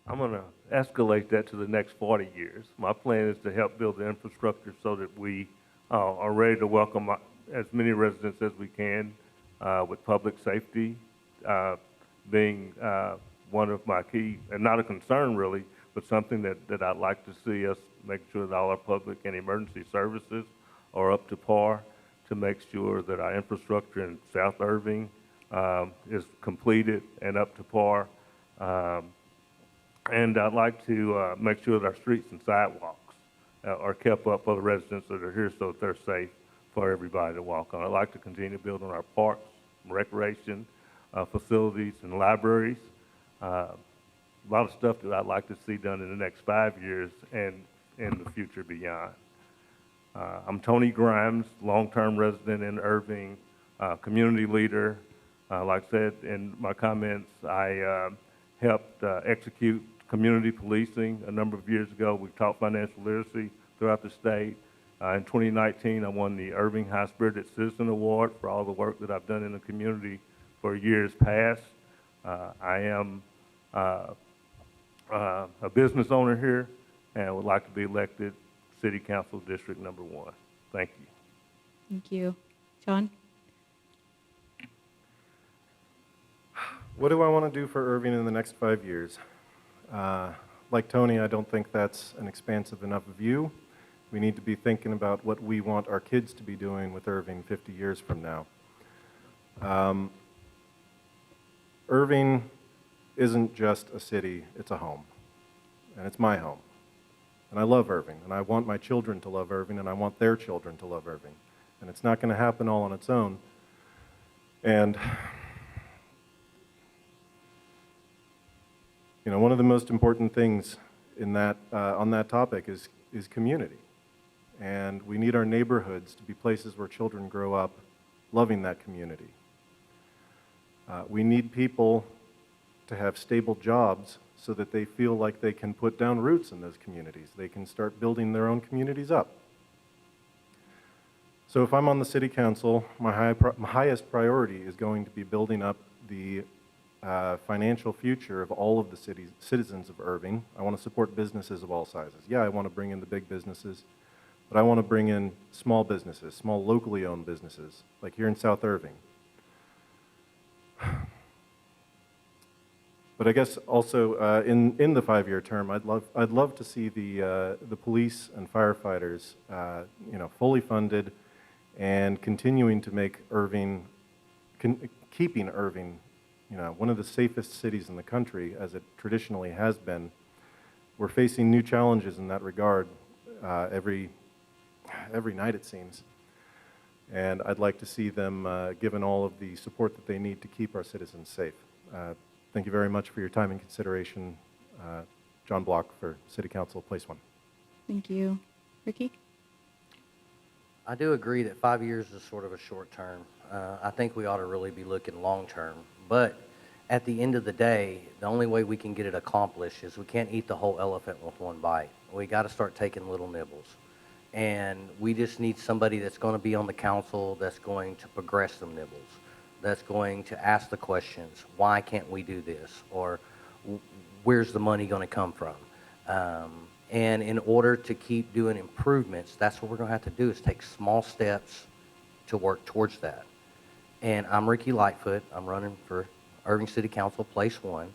I'm going to escalate that to the next 40 years. My plan is to help build the infrastructure so that we are ready to welcome as many residents as we can, with public safety being one of my key, and not a concern really, but something that I'd like to see us make sure that all our public and emergency services are up to par, to make sure that our infrastructure in South Irving is completed and up to par. And I'd like to make sure that our streets and sidewalks are kept up for the residents that are here so that they're safe for everybody to walk on. I'd like to continue building our parks, recreation facilities, and libraries. A lot of stuff that I'd like to see done in the next 5 years and in the future beyond. I'm Tony Grimes, long-term resident in Irving, community leader. Like I said in my comments, I helped execute community policing a number of years ago. We taught financial literacy throughout the state. In 2019, I won the Irving High Spirited Citizen Award for all the work that I've done in the community for years past. I am a business owner here and would like to be elected City Council District Number 1. Thank you. Thank you. John? What do I want to do for Irving in the next 5 years? Like Tony, I don't think that's an expansive enough view. We need to be thinking about what we want our kids to be doing with Irving 50 years from now. Irving isn't just a city, it's a home. And it's my home. And I love Irving, and I want my children to love Irving, and I want their children to love Irving. And it's not going to happen all on its own. And you know, one of the most important things in that, on that topic is community. And we need our neighborhoods to be places where children grow up loving that community. We need people to have stable jobs so that they feel like they can put down roots in those communities. They can start building their own communities up. So if I'm on the city council, my highest priority is going to be building up the financial future of all of the citizens of Irving. I want to support businesses of all sizes. Yeah, I want to bring in the big businesses, but I want to bring in small businesses, small locally owned businesses, like here in South Irving. But I guess also in the 5-year term, I'd love to see the police and firefighters, you know, fully funded and continuing to make Irving, keeping Irving, you know, one of the safest cities in the country, as it traditionally has been. We're facing new challenges in that regard every night, it seems. And I'd like to see them given all of the support that they need to keep our citizens safe. Thank you very much for your time and consideration. John Block for City Council, Place 1. Thank you. Ricky? I do agree that 5 years is sort of a short term. I think we ought to really be looking long term. But at the end of the day, the only way we can get it accomplished is we can't eat the whole elephant with one bite. We got to start taking little nibbles. And we just need somebody that's going to be on the council that's going to progress some nibbles, that's going to ask the questions, why can't we do this? Or where's the money going to come from? And in order to keep doing improvements, that's what we're going to have to do, is take small steps to work towards that. And I'm Ricky Lightfoot. I'm running for Irving City Council, Place 1,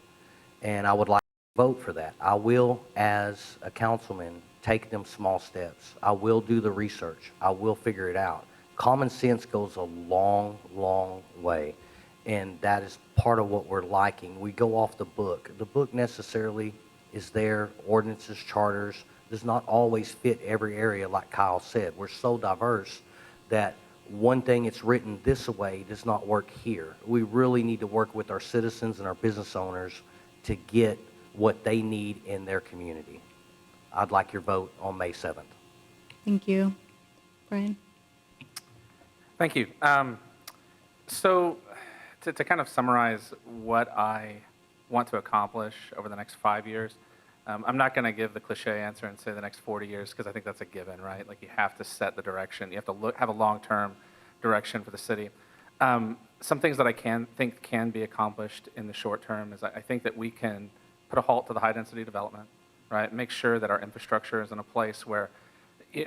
and I would like to vote for that. I will, as a councilman, take them small steps. I will do the research. I will figure it out. Common sense goes a long, long way, and that is part of what we're liking. We go off the book. The book necessarily is there. Ordinances, charters, does not always fit every area, like Kyle said. We're so diverse that one thing it's written this way does not work here. We really need to work with our citizens and our business owners to get what they need in their community. I'd like your vote on May 7th. Thank you. Brian? Thank you. So to kind of summarize what I want to accomplish over the next 5 years, I'm not going to give the cliche answer and say the next 40 years because I think that's a given, right? Like you have to set the direction. You have to have a long-term direction for the city. Some things that I think can be accomplished in the short term is I think that we can put a halt to the high-density development, right? Make sure that our infrastructure is in a place where,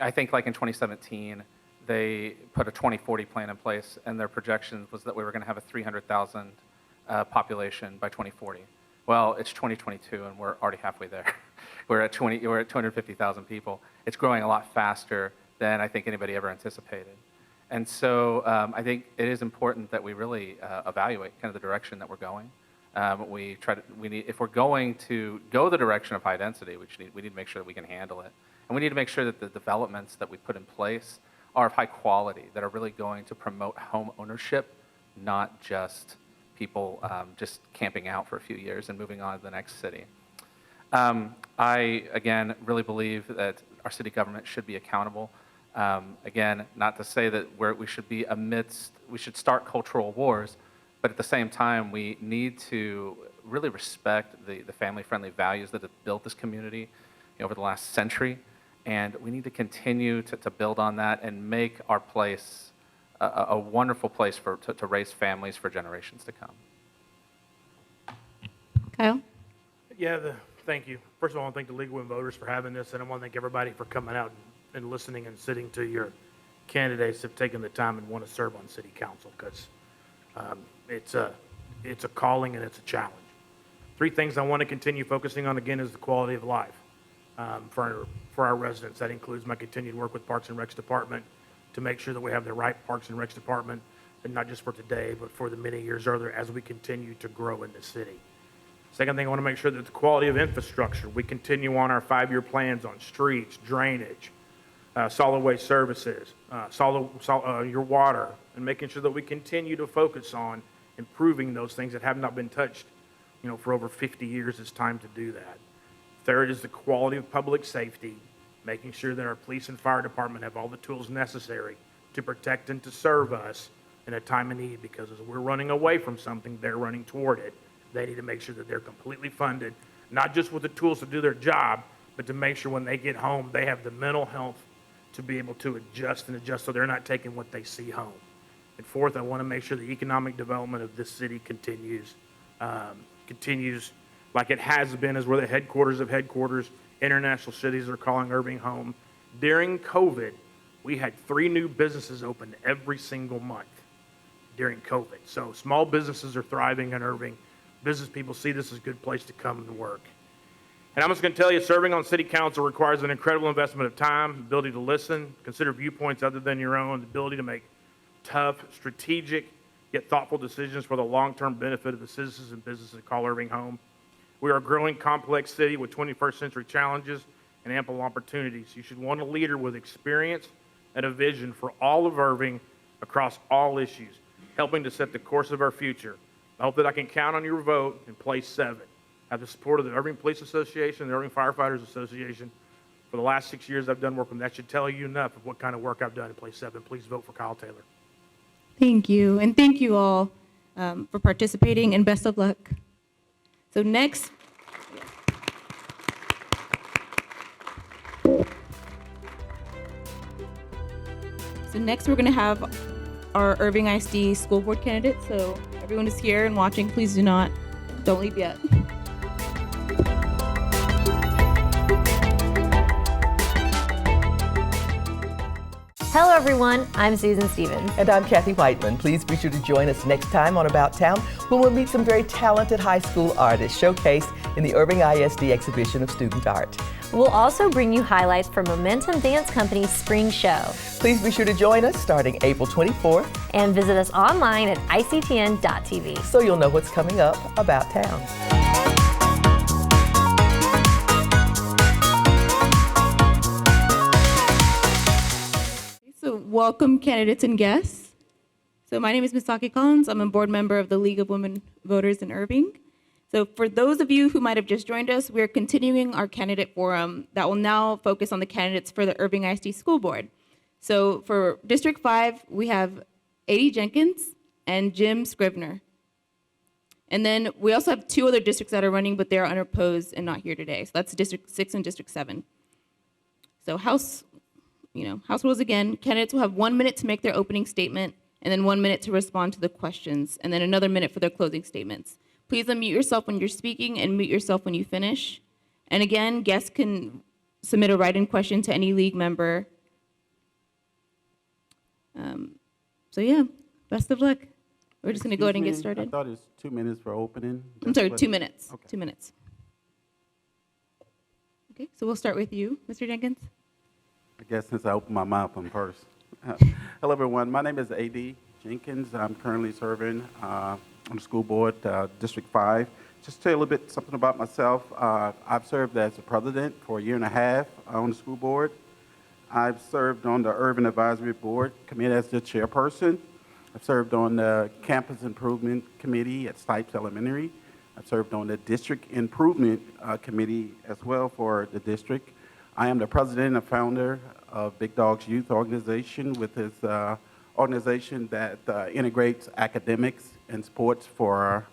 I think like in 2017, they put a 2040 plan in place, and their projection was that we were going to have a 300,000 population by 2040. Well, it's 2022, and we're already halfway there. We're at 250,000 people. It's growing a lot faster than I think anybody ever anticipated. And so I think it is important that we really evaluate kind of the direction that we're going. If we're going to go the direction of high density, we need to make sure that we can handle it. And we need to make sure that the developments that we put in place are of high quality, that are really going to promote home ownership, not just people just camping out for a few years and moving on to the next city. I, again, really believe that our city government should be accountable. Again, not to say that we should start cultural wars, but at the same time, we need to really respect the family-friendly values that have built this community over the last century, and we need to continue to build on that and make our place a wonderful place to raise families for generations to come. Kyle? Yeah, thank you. First of all, I want to thank the League of Women Voters for having this, and I want to thank everybody for coming out and listening and sitting to your candidates have taken the time and want to serve on city council, because it's a calling and it's a challenge. Three things I want to continue focusing on, again, is the quality of life for our residents. That includes my continued work with Parks and Recs Department to make sure that we have the right Parks and Recs Department, and not just for today, but for the many years earlier as we continue to grow in the city. Second thing, I want to make sure that the quality of infrastructure, we continue on our 5-year plans on streets, drainage, solid waste services, your water, and making sure that we continue to focus on improving those things that have not been touched, for over 50 years. It's time to do that. Third is the quality of public safety, making sure that our police and fire department have all the tools necessary to protect and to serve us in a time of need, because as we're running away from something, they're running toward it. They need to make sure that they're completely funded, not just with the tools to do their job, but to make sure when they get home, they have the mental health to be able to adjust so they're not taking what they see home. And fourth, I want to make sure the economic development of this city continues like it has been, as we're the headquarters of headquarters. International cities are calling Irving home. During COVID, we had 3 new businesses open every single month during COVID. So small businesses are thriving in Irving. Business people see this as a good place to come and work. And I'm just going to tell you, serving on city council requires an incredible investment of time, ability to listen, consider viewpoints other than your own, the ability to make tough, strategic, yet thoughtful decisions for the long-term benefit of the citizens and businesses that call Irving home. We are a growing, complex city with 21st century challenges and ample opportunities. You should want a leader with experience and a vision for all of Irving across all issues, helping to set the course of our future. I hope that I can count on your vote in place 7. I have the support of the Irving Police Association, the Irving Firefighters Association. For the last 6 years I've done work with them. That should tell you enough of what kind of work I've done in place 7. Please vote for Kyle Taylor. Thank you, and thank you all for participating, and best of luck. So next, we're going to have our Irving ISD school board candidates. So everyone is here and watching. Please don't leave yet. Hello everyone, I'm Susan Stevens. And I'm Kathy Whiteman. Please be sure to join us next time on About Town, when we'll meet some very talented high school artists showcased in the Irving ISD exhibition of student art. We'll also bring you highlights from Momentum Dance Company's spring show. Please be sure to join us starting April 24th. And visit us online at ictn.tv. So you'll know what's coming up about town. So welcome, candidates and guests. So my name is Misaki Collins. I'm a board member of the League of Women Voters in Irving. So for those of you who might have just joined us, we're continuing our candidate forum that will now focus on the candidates for the Irving ISD School Board. So for District 5, we have A.D. Jenkins and Jim Scrivner. And then we also have 2 other districts that are running, but they're unopposed and not here today. So that's District 6 and District 7. So House rules again. Candidates will have 1 minute to make their opening statement, and then 1 minute to respond to the questions, and then another minute for their closing statements. Please unmute yourself when you're speaking and mute yourself when you finish. And again, guests can submit a write-in question to any league member. So yeah, best of luck. We're just going to go ahead and get started. I thought it was 2 minutes for opening. I'm sorry, 2 minutes. Okay. 2 minutes. Okay, so we'll start with you, Mr. Jenkins. I guess since I opened my mouth, I'm first. Hello, everyone. My name is A.D. Jenkins. I'm currently serving on the school board, District 5. Just to tell you a little bit something about myself. I've served as the president for 1.5 years on the school board. I've served on the Urban Advisory Board Committee as the chairperson. I've served on the Campus Improvement Committee at Stipes Elementary. I've served on the District Improvement Committee as well for the district. I am the president and founder of Big Dogs Youth Organization, with his organization that integrates academics and sports for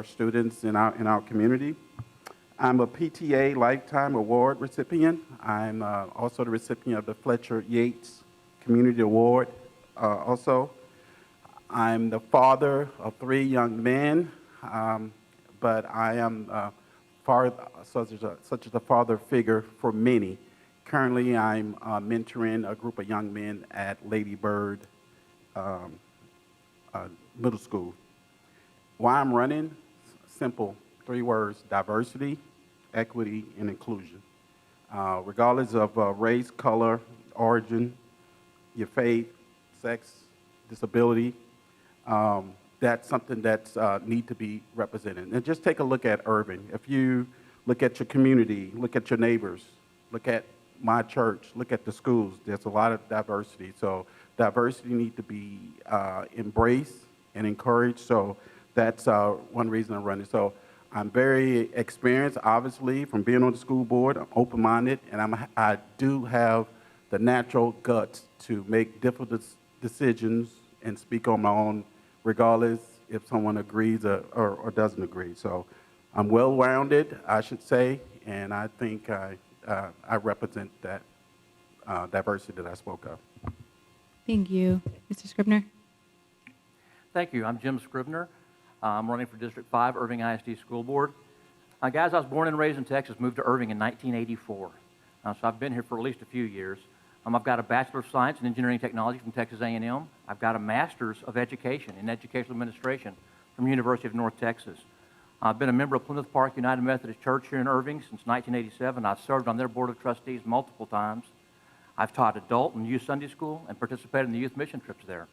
students in our community. I'm a PTA Lifetime Award recipient. I'm also the recipient of the Fletcher Yates Community Award. Also, I'm the father of 3 young men, but I am such as a father figure for many. Currently, I'm mentoring a group of young men at Lady Bird Middle School. Why I'm running? Simple, 3 words: diversity, equity, and inclusion. Regardless of race, color, origin, your faith, sex, disability, that's something that's need to be represented. And just take a look at Irving. If you look at your community, look at your neighbors, look at my church, look at the schools, there's a lot of diversity. So diversity need to be embraced and encouraged. So that's one reason I'm running. So I'm very experienced, obviously, from being on the school board. I'm open-minded, and I do have the natural guts to make difficult decisions and speak on my own, regardless if someone agrees or doesn't agree. So I'm well-rounded, I should say, and I think I represent that diversity that I spoke of. Thank you. Mr. Scrivner? Thank you. I'm Jim Scrivner. I'm running for District 5, Irving ISD School Board. Guys, I was born and raised in Texas, moved to Irving in 1984. So I've been here for at least a few years. I've got a Bachelor of Science in Engineering Technology from Texas A&M. I've got a Master's of Education in Educational Administration from University of North Texas. I've been a member of Plymouth Park United Methodist Church here in Irving since 1987. I've served on their Board of Trustees multiple times. I've taught adult and youth Sunday school and participated in the youth mission trips there.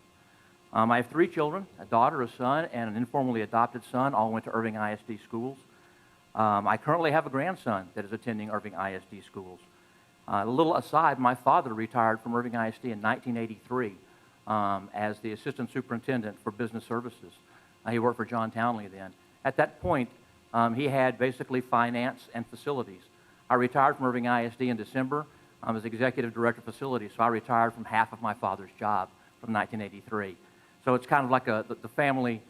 I have 3 children, a daughter, a son, and an informally adopted son. All went to Irving ISD schools. I currently have a grandson that is attending Irving ISD schools. A little aside, my father retired from Irving ISD in 1983 as the assistant superintendent for business services. He worked for John Townley then. At that point, he had basically finance and facilities. I retired from Irving ISD in December. I was executive director of facilities, so I retired from half of my father's job from 1983. So it's kind of like the family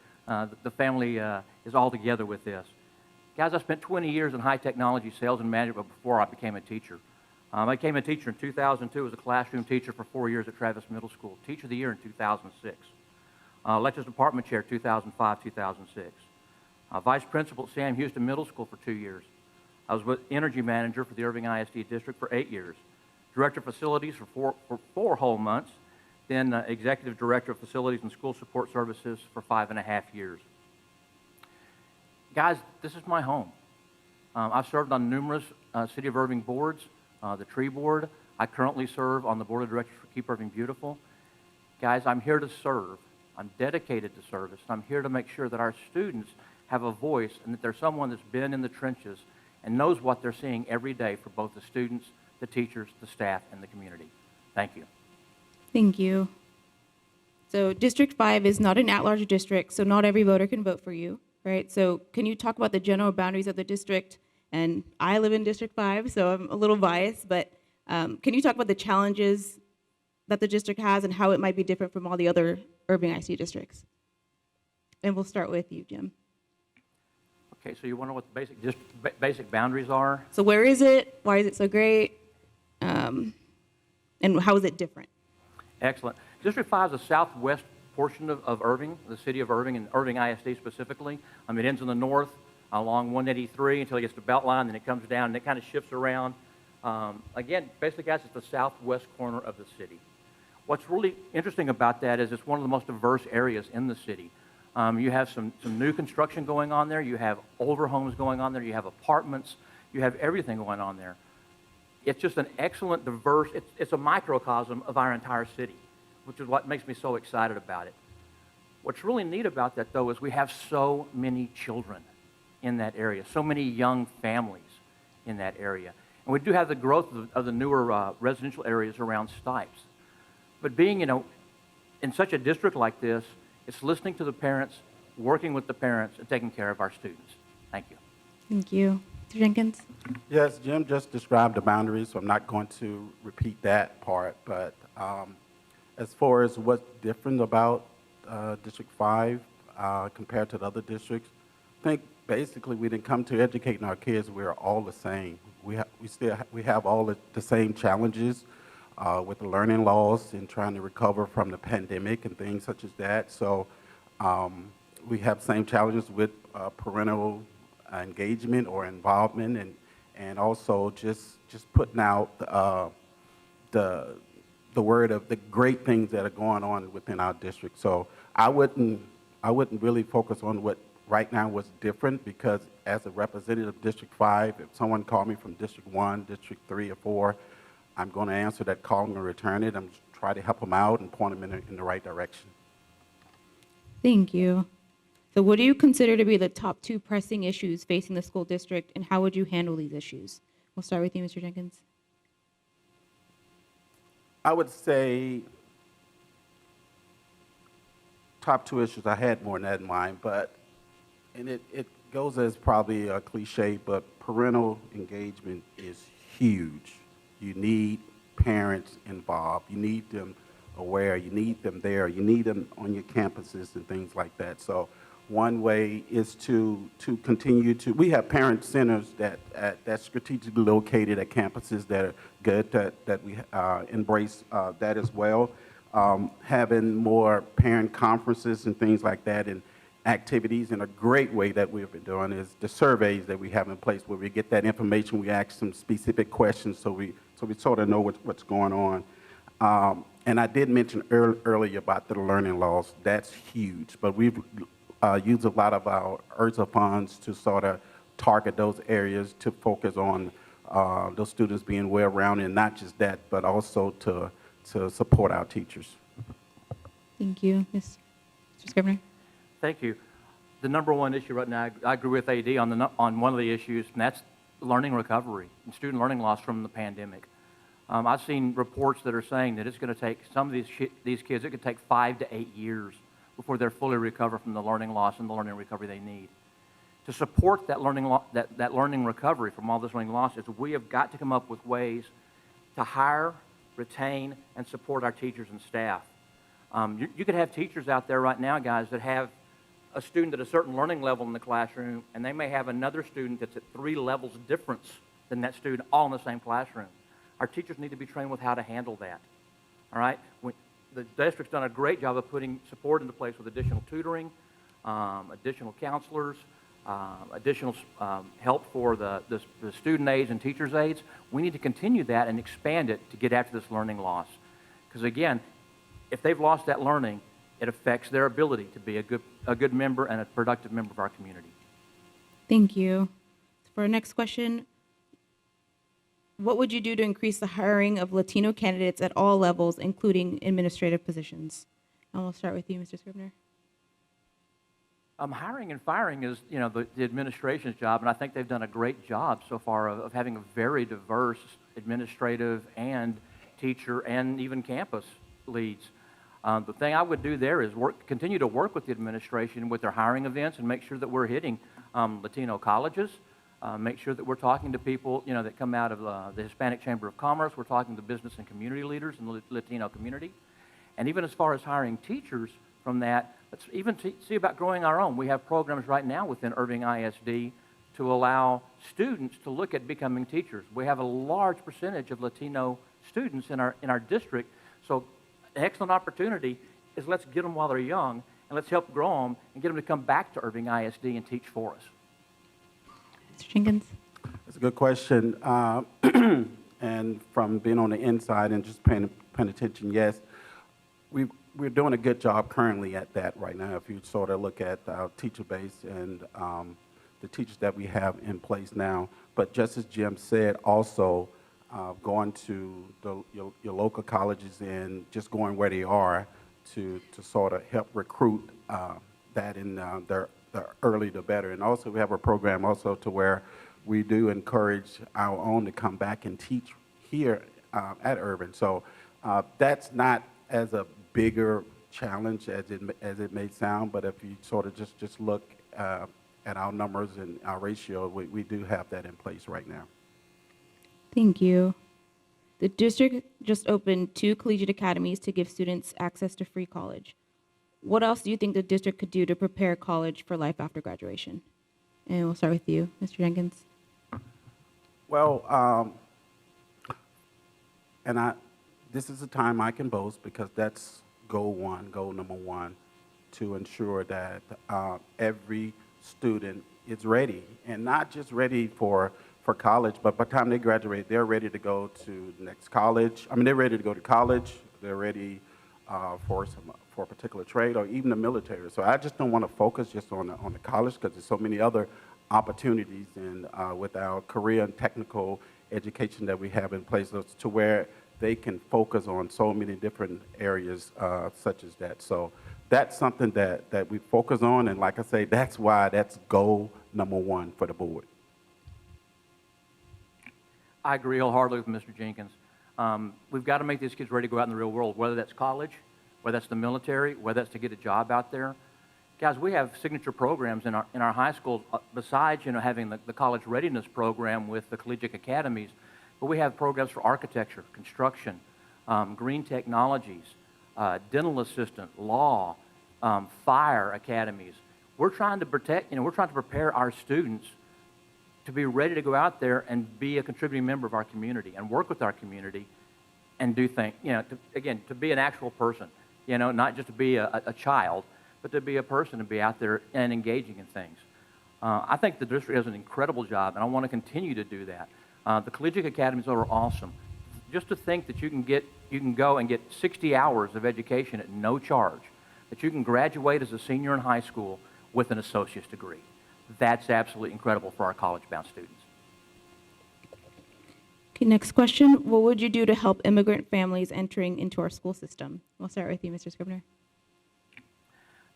is all together with this. Guys, I spent 20 years in high technology sales and management before I became a teacher. I became a teacher in 2002 as a classroom teacher for 4 years at Travis Middle School. Teacher of the Year in 2006. Lectures Department Chair 2005, 2006. Vice Principal at Sam Houston Middle School for 2 years. I was with Energy Manager for the Irving ISD District for 8 years. Director of Facilities for 4 whole months. Then Executive Director of Facilities and School Support Services for 5.5 years. Guys, this is my home. I've served on numerous City of Irving boards, the Tree Board. I currently serve on the Board of Directors for Keep Irving Beautiful. Guys, I'm here to serve. I'm dedicated to service. And I'm here to make sure that our students have a voice and that there's someone that's been in the trenches and knows what they're seeing every day for both the students, the teachers, the staff, and the community. Thank you. Thank you. So District 5 is not an at-large district, so not every voter can vote for you, right? So can you talk about the general boundaries of the district? And I live in District 5, so I'm a little biased, but can you talk about the challenges that the district has and how it might be different from all the other Irving IC districts? And we'll start with you, Jim. Okay, so you want to know what the basic boundaries are? So where is it? Why is it so great? And how is it different? Excellent. District 5 is the southwest portion of Irving, the city of Irving, and Irving ISD specifically. It ends in the north along 183 until it gets to Beltline, then it comes down, and it kind of shifts around. Again, basically, guys, it's the southwest corner of the city. What's really interesting about that is it's one of the most diverse areas in the city. You have some new construction going on there. You have older homes going on there. You have apartments. You have everything going on there. It's just an excellent, diverse, it's a microcosm of our entire city, which is what makes me so excited about it. What's really neat about that, though, is we have so many children in that area, so many young families in that area. And we do have the growth of the newer residential areas around Stipes. But being, in such a district like this, it's listening to the parents, working with the parents, and taking care of our students. Thank you. Thank you. Mr. Jenkins? Yes, Jim just described the boundaries, so I'm not going to repeat that part. But as far as what's different about District 5 compared to the other districts, I think basically we didn't come to educating our kids. We're all the same. We have all the same challenges with the learning loss and trying to recover from the pandemic and things such as that. So we have same challenges with parental engagement or involvement, and also just putting out the word of the great things that are going on within our district. So I wouldn't really focus on what right now what's different, because as a representative of District 5, if someone called me from District 1, District 3 or 4, I'm going to answer that call and return it. I'm try to help them out and point them in the right direction. Thank you. So what do you consider to be the top 2 pressing issues facing the school district, and how would you handle these issues? We'll start with you, Mr. Jenkins. I would say top 2 issues. I had more than that in mind, and it goes as probably a cliche, but parental engagement is huge. You need parents involved. You need them aware. You need them there. You need them on your campuses and things like that. So one way is to continue to, we have parent centers that's strategically located at campuses that are good, that we embrace that as well. Having more parent conferences and things like that, and activities. And a great way that we've been doing is the surveys that we have in place, where we get that information, we ask some specific questions so we sort of know what's going on. And I did mention earlier about the learning loss. That's huge, but we've used a lot of our ERSA funds to sort of target those areas to focus on those students being well-rounded, and not just that, but also to support our teachers. Thank you. Mr. Scrivner? Thank you. The number one issue right now, I agree with AD on one of the issues, and that's learning recovery and student learning loss from the pandemic. I've seen reports that are saying that it's going to take some of these kids, it could take 5 to 8 years before they're fully recover from the learning loss and the learning recovery they need. To support that learning recovery from all this learning loss, is we have got to come up with ways to hire, retain, and support our teachers and staff. You could have teachers out there right now, guys, that have a student at a certain learning level in the classroom, and they may have another student that's at 3 levels difference than that student, all in the same classroom. Our teachers need to be trained with how to handle that, all right? The district's done a great job of putting support into place with additional tutoring, additional counselors, additional help for the student aides and teachers' aides. We need to continue that and expand it to get after this learning loss. Because again, if they've lost that learning, it affects their ability to be a good member and a productive member of our community. Thank you. For our next question, what would you do to increase the hiring of Latino candidates at all levels, including administrative positions? And we'll start with you, Mr. Scrivner. Hiring and firing is, the administration's job, and I think they've done a great job so far of having a very diverse administrative and teacher and even campus leads. The thing I would do there is continue to work with the administration with their hiring events and make sure that we're hitting Latino colleges, make sure that we're talking to people, that come out of the Hispanic Chamber of Commerce. We're talking to business and community leaders in the Latino community. And even as far as hiring teachers from that, let's even see about growing our own. We have programs right now within Irving ISD to allow students to look at becoming teachers. We have a large percentage of Latino students in our district, so an excellent opportunity is let's get them while they're young, and let's help grow them and get them to come back to Irving ISD and teach for us. Mr. Jenkins? That's a good question. And from being on the inside and just paying attention, yes, we're doing a good job currently at that right now. If you sort of look at our teacher base and the teachers that we have in place now. But just as Jim said, also going to your local colleges and just going where they are to sort of help recruit that in the early the better. And also we have a program also to where we do encourage our own to come back and teach here at Irving. So that's not as a bigger challenge as it may sound, but if you sort of just look at our numbers and our ratio, we do have that in place right now. Thank you. The district just opened 2 collegiate academies to give students access to free college. What else do you think the district could do to prepare college for life after graduation? And we'll start with you, Mr. Jenkins. Well, this is a time I can boast because that's goal number one, to ensure that every student is ready, and not just ready for college, but by the time they graduate, they're ready to go to the next college. I mean, they're ready to go to college. They're ready for a particular trade or even the military. So I just don't want to focus just on the college because there's so many other opportunities and with our career and technical education that we have in place to where they can focus on so many different areas such as that. So that's something that we focus on, and like I say, that's why that's goal number one for the board. I agree wholeheartedly with Mr. Jenkins. We've got to make these kids ready to go out in the real world, whether that's college, whether that's the military, whether that's to get a job out there. Guys, we have signature programs in our high schools, besides having the college readiness program with the collegiate academies, but we have programs for architecture, construction, green technologies, dental assistant, law, fire academies. We're trying to prepare our students to be ready to go out there and be a contributing member of our community and work with our community and do things, to be an actual person, not just to be a child, but to be a person and be out there and engaging in things. I think the district does an incredible job, and I want to continue to do that. The collegiate academies are awesome. Just to think that you can go and get 60 hours of education at no charge, that you can graduate as a senior in high school with an associate's degree. That's absolutely incredible for our college-bound students. Okay, next question. What would you do to help immigrant families entering into our school system? We'll start with you, Mr. Scrivner.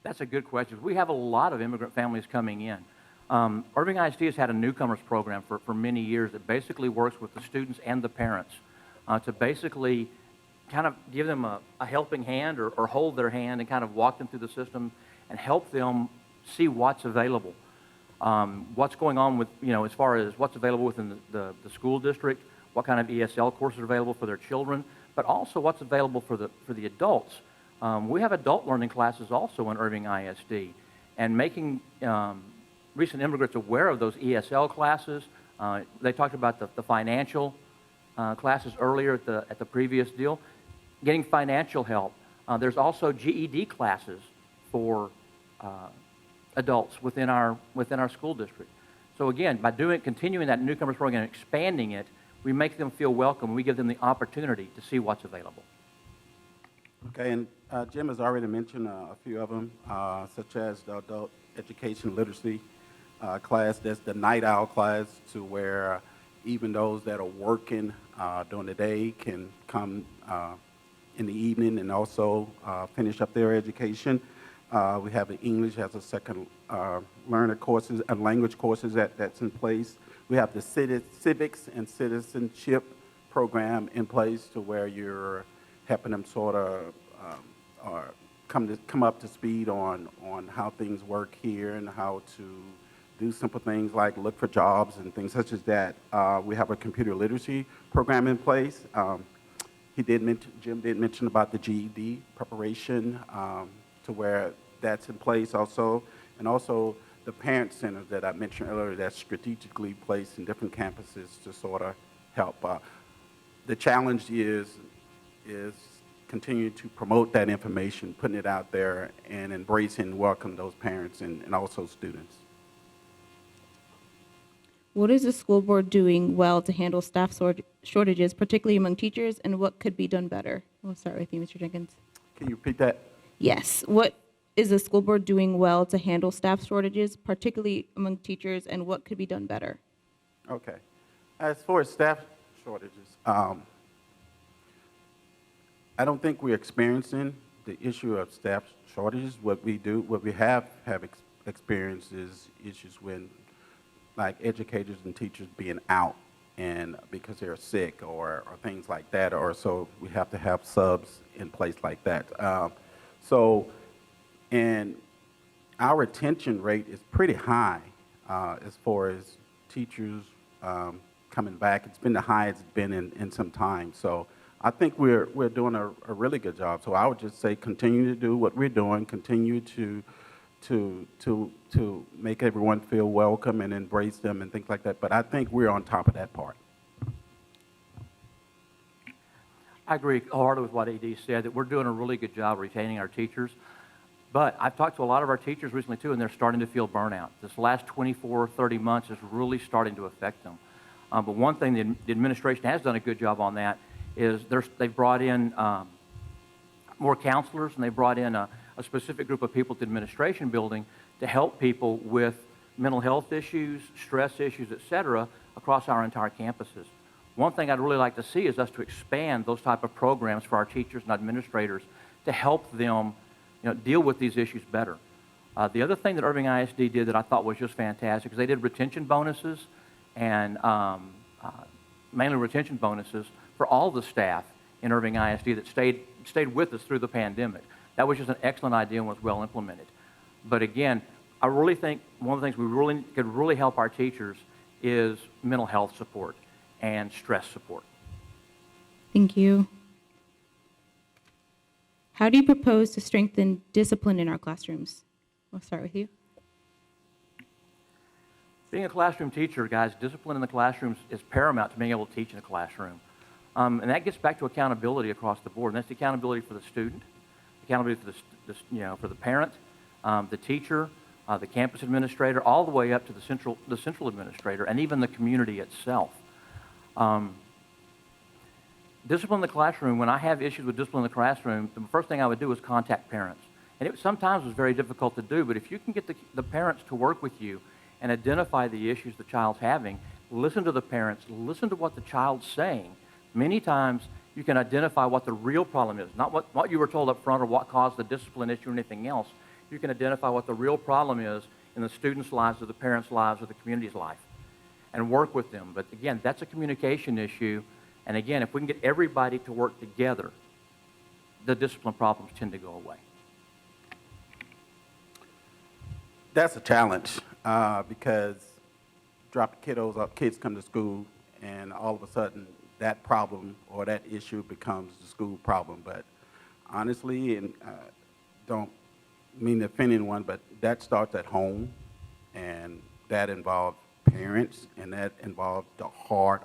That's a good question. We have a lot of immigrant families coming in. Irving ISD has had a newcomers program for many years that basically works with the students and the parents to basically kind of give them a helping hand or hold their hand and kind of walk them through the system and help them see what's available. What's going on with, as far as what's available within the school district, what kind of ESL courses are available for their children, but also what's available for the adults. We have adult learning classes also in Irving ISD, and making recent immigrants aware of those ESL classes. They talked about the financial classes earlier at the previous deal. Getting financial help. There's also GED classes for adults within our school district. So again, by continuing that newcomers program and expanding it, we make them feel welcome. We give them the opportunity to see what's available. Okay, and Jim has already mentioned a few of them, such as the adult education literacy class. That's the night owl class, to where even those that are working during the day can come in the evening and also finish up their education. We have the English as a second learner courses and language courses that's in place. We have the civics and citizenship program in place, to where you're helping them sort of come up to speed on how things work here and how to do simple things like look for jobs and things such as that. We have a computer literacy program in place. Jim did mention about the GED preparation, to where that's in place also, and also the parent centers that I mentioned earlier that's strategically placed in different campuses to sort of help. The challenge is continuing to promote that information, putting it out there, and embracing and welcome those parents and also students. What is the school board doing well to handle staff shortages, particularly among teachers, and what could be done better? We'll start with you, Mr. Jenkins. Can you repeat that? Yes. What is the school board doing well to handle staff shortages, particularly among teachers, and what could be done better? Okay. As far as staff shortages, I don't think we're experiencing the issue of staff shortages. What we have experienced is issues when, like, educators and teachers being out and because they're sick or things like that, or so we have to have subs in place like that. And our retention rate is pretty high as far as teachers coming back. It's been the highest it's been in some time. So I think we're doing a really good job. So I would just say continue to do what we're doing, continue to make everyone feel welcome and embrace them and things like that. But I think we're on top of that part. I agree wholeheartedly with what AD said, that we're doing a really good job retaining our teachers. But I've talked to a lot of our teachers recently, too, and they're starting to feel burnout. This last 24, 30 months is really starting to affect them. But one thing the administration has done a good job on that is they've brought in more counselors, and they brought in a specific group of people to the administration building to help people with mental health issues, stress issues, et cetera, across our entire campuses. One thing I'd really like to see is us to expand those type of programs for our teachers and administrators to help them deal with these issues better. The other thing that Irving ISD did that I thought was just fantastic is they did retention bonuses, and mainly retention bonuses for all the staff in Irving ISD that stayed with us through the pandemic. That was just an excellent idea and was well implemented. But again, I really think one of the things we could really help our teachers is mental health support and stress support. Thank you. How do you propose to strengthen discipline in our classrooms? We'll start with you. Being a classroom teacher, guys, discipline in the classrooms is paramount to being able to teach in a classroom. And that gets back to accountability across the board. And that's the accountability for the student, accountability for the parent, the teacher, the campus administrator, all the way up to the central administrator, and even the community itself. Discipline in the classroom, when I have issues with discipline in the classroom, the first thing I would do is contact parents. And it sometimes was very difficult to do, but if you can get the parents to work with you and identify the issues the child's having, listen to the parents, listen to what the child's saying, many times you can identify what the real problem is, not what you were told up front or what caused the discipline issue or anything else. You can identify what the real problem is in the students' lives or the parents' lives or the community's life and work with them. But again, that's a communication issue. And again, if we can get everybody to work together, the discipline problems tend to go away. That's a challenge because drop the kiddos off, kids come to school, and all of a sudden that problem or that issue becomes the school problem. But honestly, and don't mean to offend anyone, but that starts at home, and that involves parents, and that involves the hard,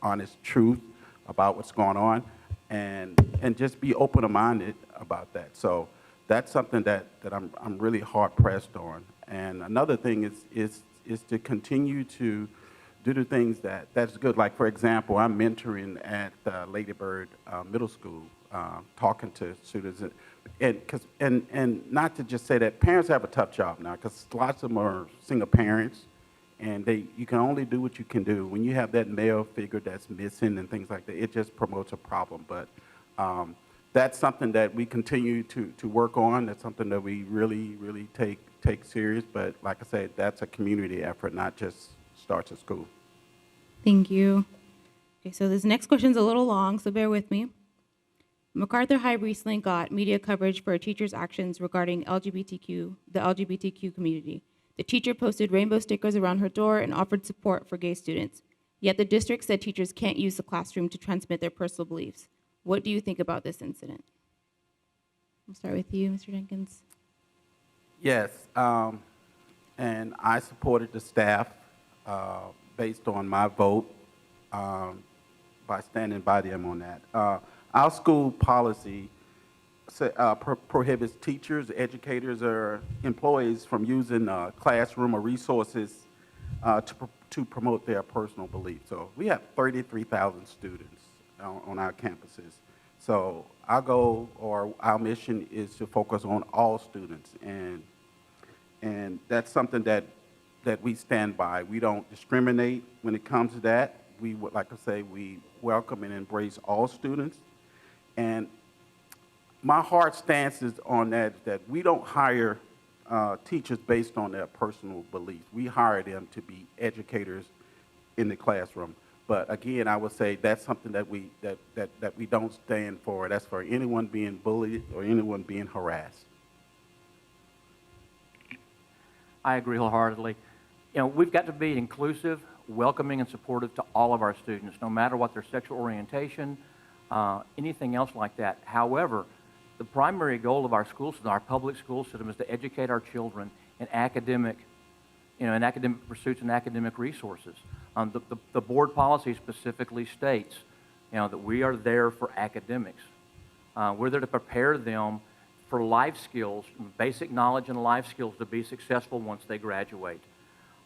honest truth about what's going on, and just be open-minded about that. So that's something that I'm really hard-pressed on. And another thing is to continue to do the things that's good. Like, for example, I'm mentoring at Lady Bird Middle School, talking to students, and not to just say that parents have a tough job now, because lots of them are single parents, and you can only do what you can do. When you have that male figure that's missing and things like that, it just promotes a problem. But that's something that we continue to work on. That's something that we really, really take serious. But like I said, that's a community effort, not just starts at school. Thank you. Okay, so this next question's a little long, so bear with me. MacArthur High recently got media coverage for a teacher's actions regarding the LGBTQ community. The teacher posted rainbow stickers around her door and offered support for gay students. Yet the district said teachers can't use the classroom to transmit their personal beliefs. What do you think about this incident? We'll start with you, Mr. Jenkins. Yes, and I supported the staff based on my vote by standing by them on that. Our school policy prohibits teachers, educators, or employees from using classroom or resources to promote their personal beliefs. So we have 33,000 students on our campuses. So our goal or our mission is to focus on all students, and that's something that we stand by. We don't discriminate when it comes to that. We would like to say we welcome and embrace all students. And my hard stance is on that we don't hire teachers based on their personal beliefs. We hire them to be educators in the classroom. But again, I would say that's something that we don't stand for. That's for anyone being bullied or anyone being harassed. I agree wholeheartedly. We've got to be inclusive, welcoming, and supportive to all of our students, no matter what their sexual orientation, anything else like that. However, the primary goal of our school system, our public school system, is to educate our children in academic pursuits and academic resources. The board policy specifically states, that we are there for academics. We're there to prepare them for life skills, basic knowledge and life skills to be successful once they graduate.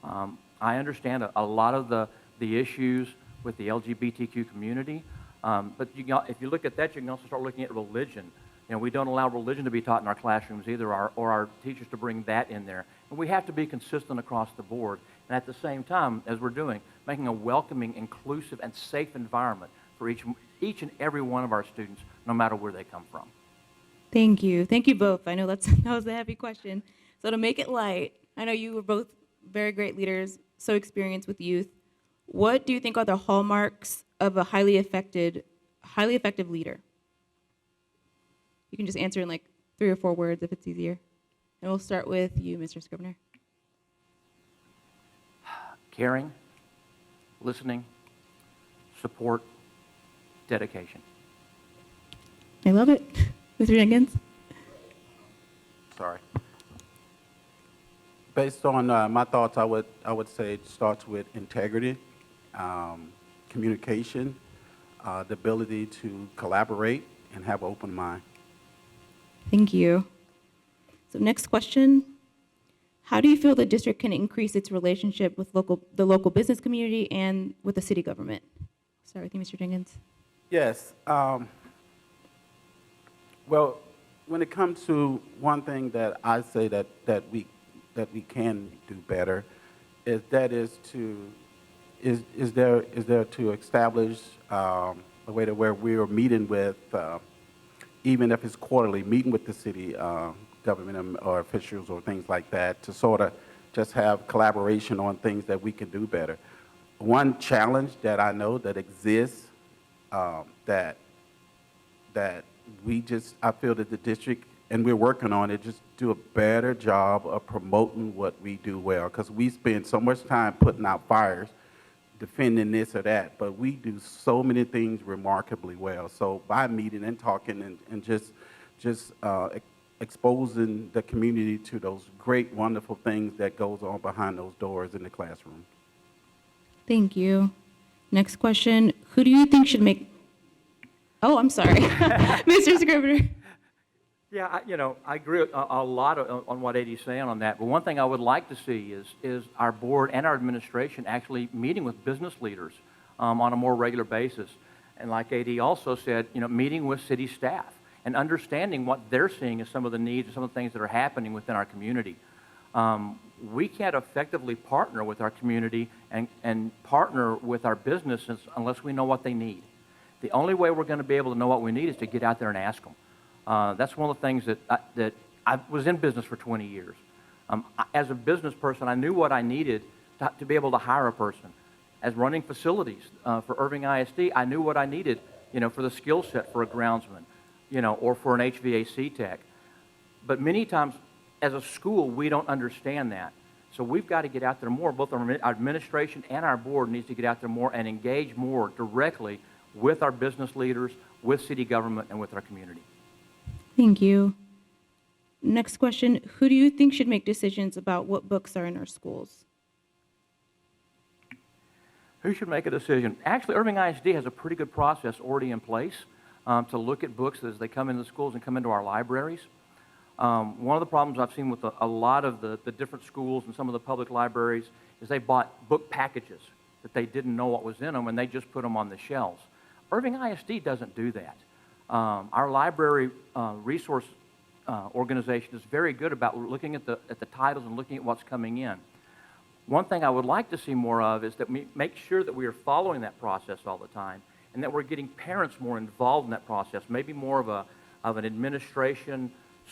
I understand a lot of the issues with the LGBTQ community, but if you look at that, you can also start looking at religion. We don't allow religion to be taught in our classrooms either, or our teachers to bring that in there. And we have to be consistent across the board. And at the same time, as we're doing, making a welcoming, inclusive, and safe environment for each and every one of our students, no matter where they come from. Thank you. Thank you both. I know that was a heavy question. So to make it light, I know you were both very great leaders, so experienced with youth. What do you think are the hallmarks of a highly effective leader? You can just answer in like 3 or 4 words if it's easier. And we'll start with you, Mr. Scrivner. Caring, listening, support, dedication. I love it. Mr. Jenkins? Sorry. Based on my thoughts, I would say it starts with integrity, communication, the ability to collaborate, and have an open mind. Thank you. So next question. How do you feel the district can increase its relationship with the local business community and with the city government? Start with you, Mr. Jenkins. Yes. Well, when it comes to one thing that I say that we can do better, is to establish a way to where we are meeting with, even if it's quarterly, meeting with the city government or officials or things like that, to sort of just have collaboration on things that we can do better. One challenge that I know that exists, that I feel that the district, and we're working on it, just do a better job of promoting what we do well, because we spend so much time putting out fires, defending this or that, but we do so many things remarkably well. So by meeting and talking and just exposing the community to those great, wonderful things that goes on behind those doors in the classroom. Thank you. Next question. Who do you think should make... Oh, I'm sorry. Mr. Scrivner. Yeah, I agree a lot on what Adie's saying on that. But one thing I would like to see is our board and our administration actually meeting with business leaders on a more regular basis. And like Adie also said, meeting with city staff and understanding what they're seeing as some of the needs and some of the things that are happening within our community. We can't effectively partner with our community and partner with our businesses unless we know what they need. The only way we're going to be able to know what we need is to get out there and ask them. That's one of the things that I was in business for 20 years. As a business person, I knew what I needed to be able to hire a person. As running facilities for Irving ISD, I knew what I needed, for the skill set for a groundsman, or for an HVAC tech. But many times, as a school, we don't understand that. So we've got to get out there more. Both our administration and our board needs to get out there more and engage more directly with our business leaders, with city government, and with our community. Thank you. Next question, who do you think should make decisions about what books are in our schools? Who should make a decision? Actually, Irving ISD has a pretty good process already in place to look at books as they come into the schools and come into our libraries. One of the problems I've seen with a lot of the different schools and some of the public libraries is they bought book packages that they didn't know what was in them, and they just put them on the shelves. Irving ISD doesn't do that. Our library resource organization is very good about looking at the titles and looking at what's coming in. One thing I would like to see more of is that we make sure that we are following that process all the time, and that we're getting parents more involved in that process, maybe more of an administration,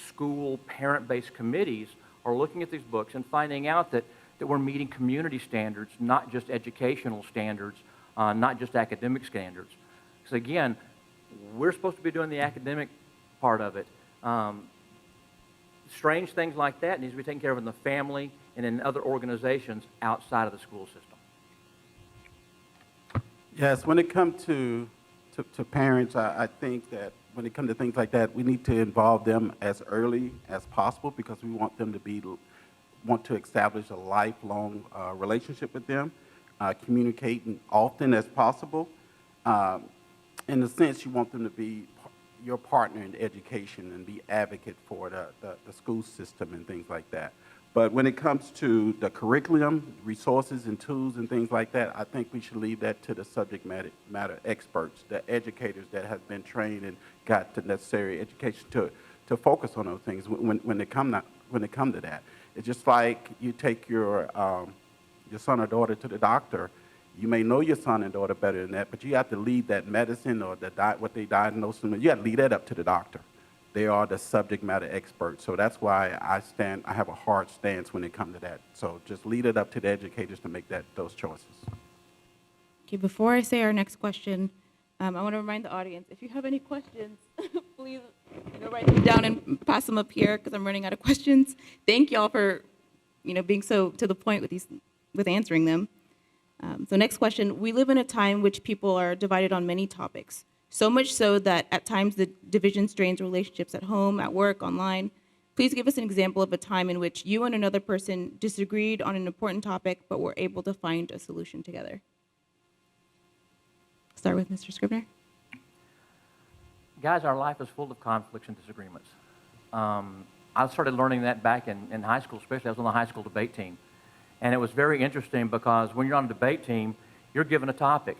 school, parent-based committees are looking at these books and finding out that we're meeting community standards, not just educational standards, not just academic standards. Because again, we're supposed to be doing the academic part of it. Strange things like that needs to be taken care of in the family and in other organizations outside of the school system. Yes, when it comes to parents, I think that when it comes to things like that, we need to involve them as early as possible because we want them to want to establish a lifelong relationship with them, communicating often as possible. In a sense, you want them to be your partner in education and be advocate for the school system and things like that. But when it comes to the curriculum, resources and tools and things like that, I think we should leave that to the subject matter experts, the educators that have been trained and got the necessary education to focus on those things when they come to that. It's just like you take your son or daughter to the doctor. You may know your son and daughter better than that, but you have to leave that medicine or what they diagnose them with. You have to leave that up to the doctor. They are the subject matter experts. So that's why I have a hard stance when it comes to that. So just leave it up to the educators to make those choices. Okay, before I say our next question, I want to remind the audience, if you have any questions, please write them down and pass them up here because I'm running out of questions. Thank y'all for being so to the point with answering them. So next question, we live in a time which people are divided on many topics, so much so that at times the division strains relationships at home, at work, online. Please give us an example of a time in which you and another person disagreed on an important topic, but were able to find a solution together. Start with Mr. Scrivner. Guys, our life is full of conflicts and disagreements. I started learning that back in high school, especially I was on the high school debate team. And it was very interesting because when you're on a debate team, you're given a topic.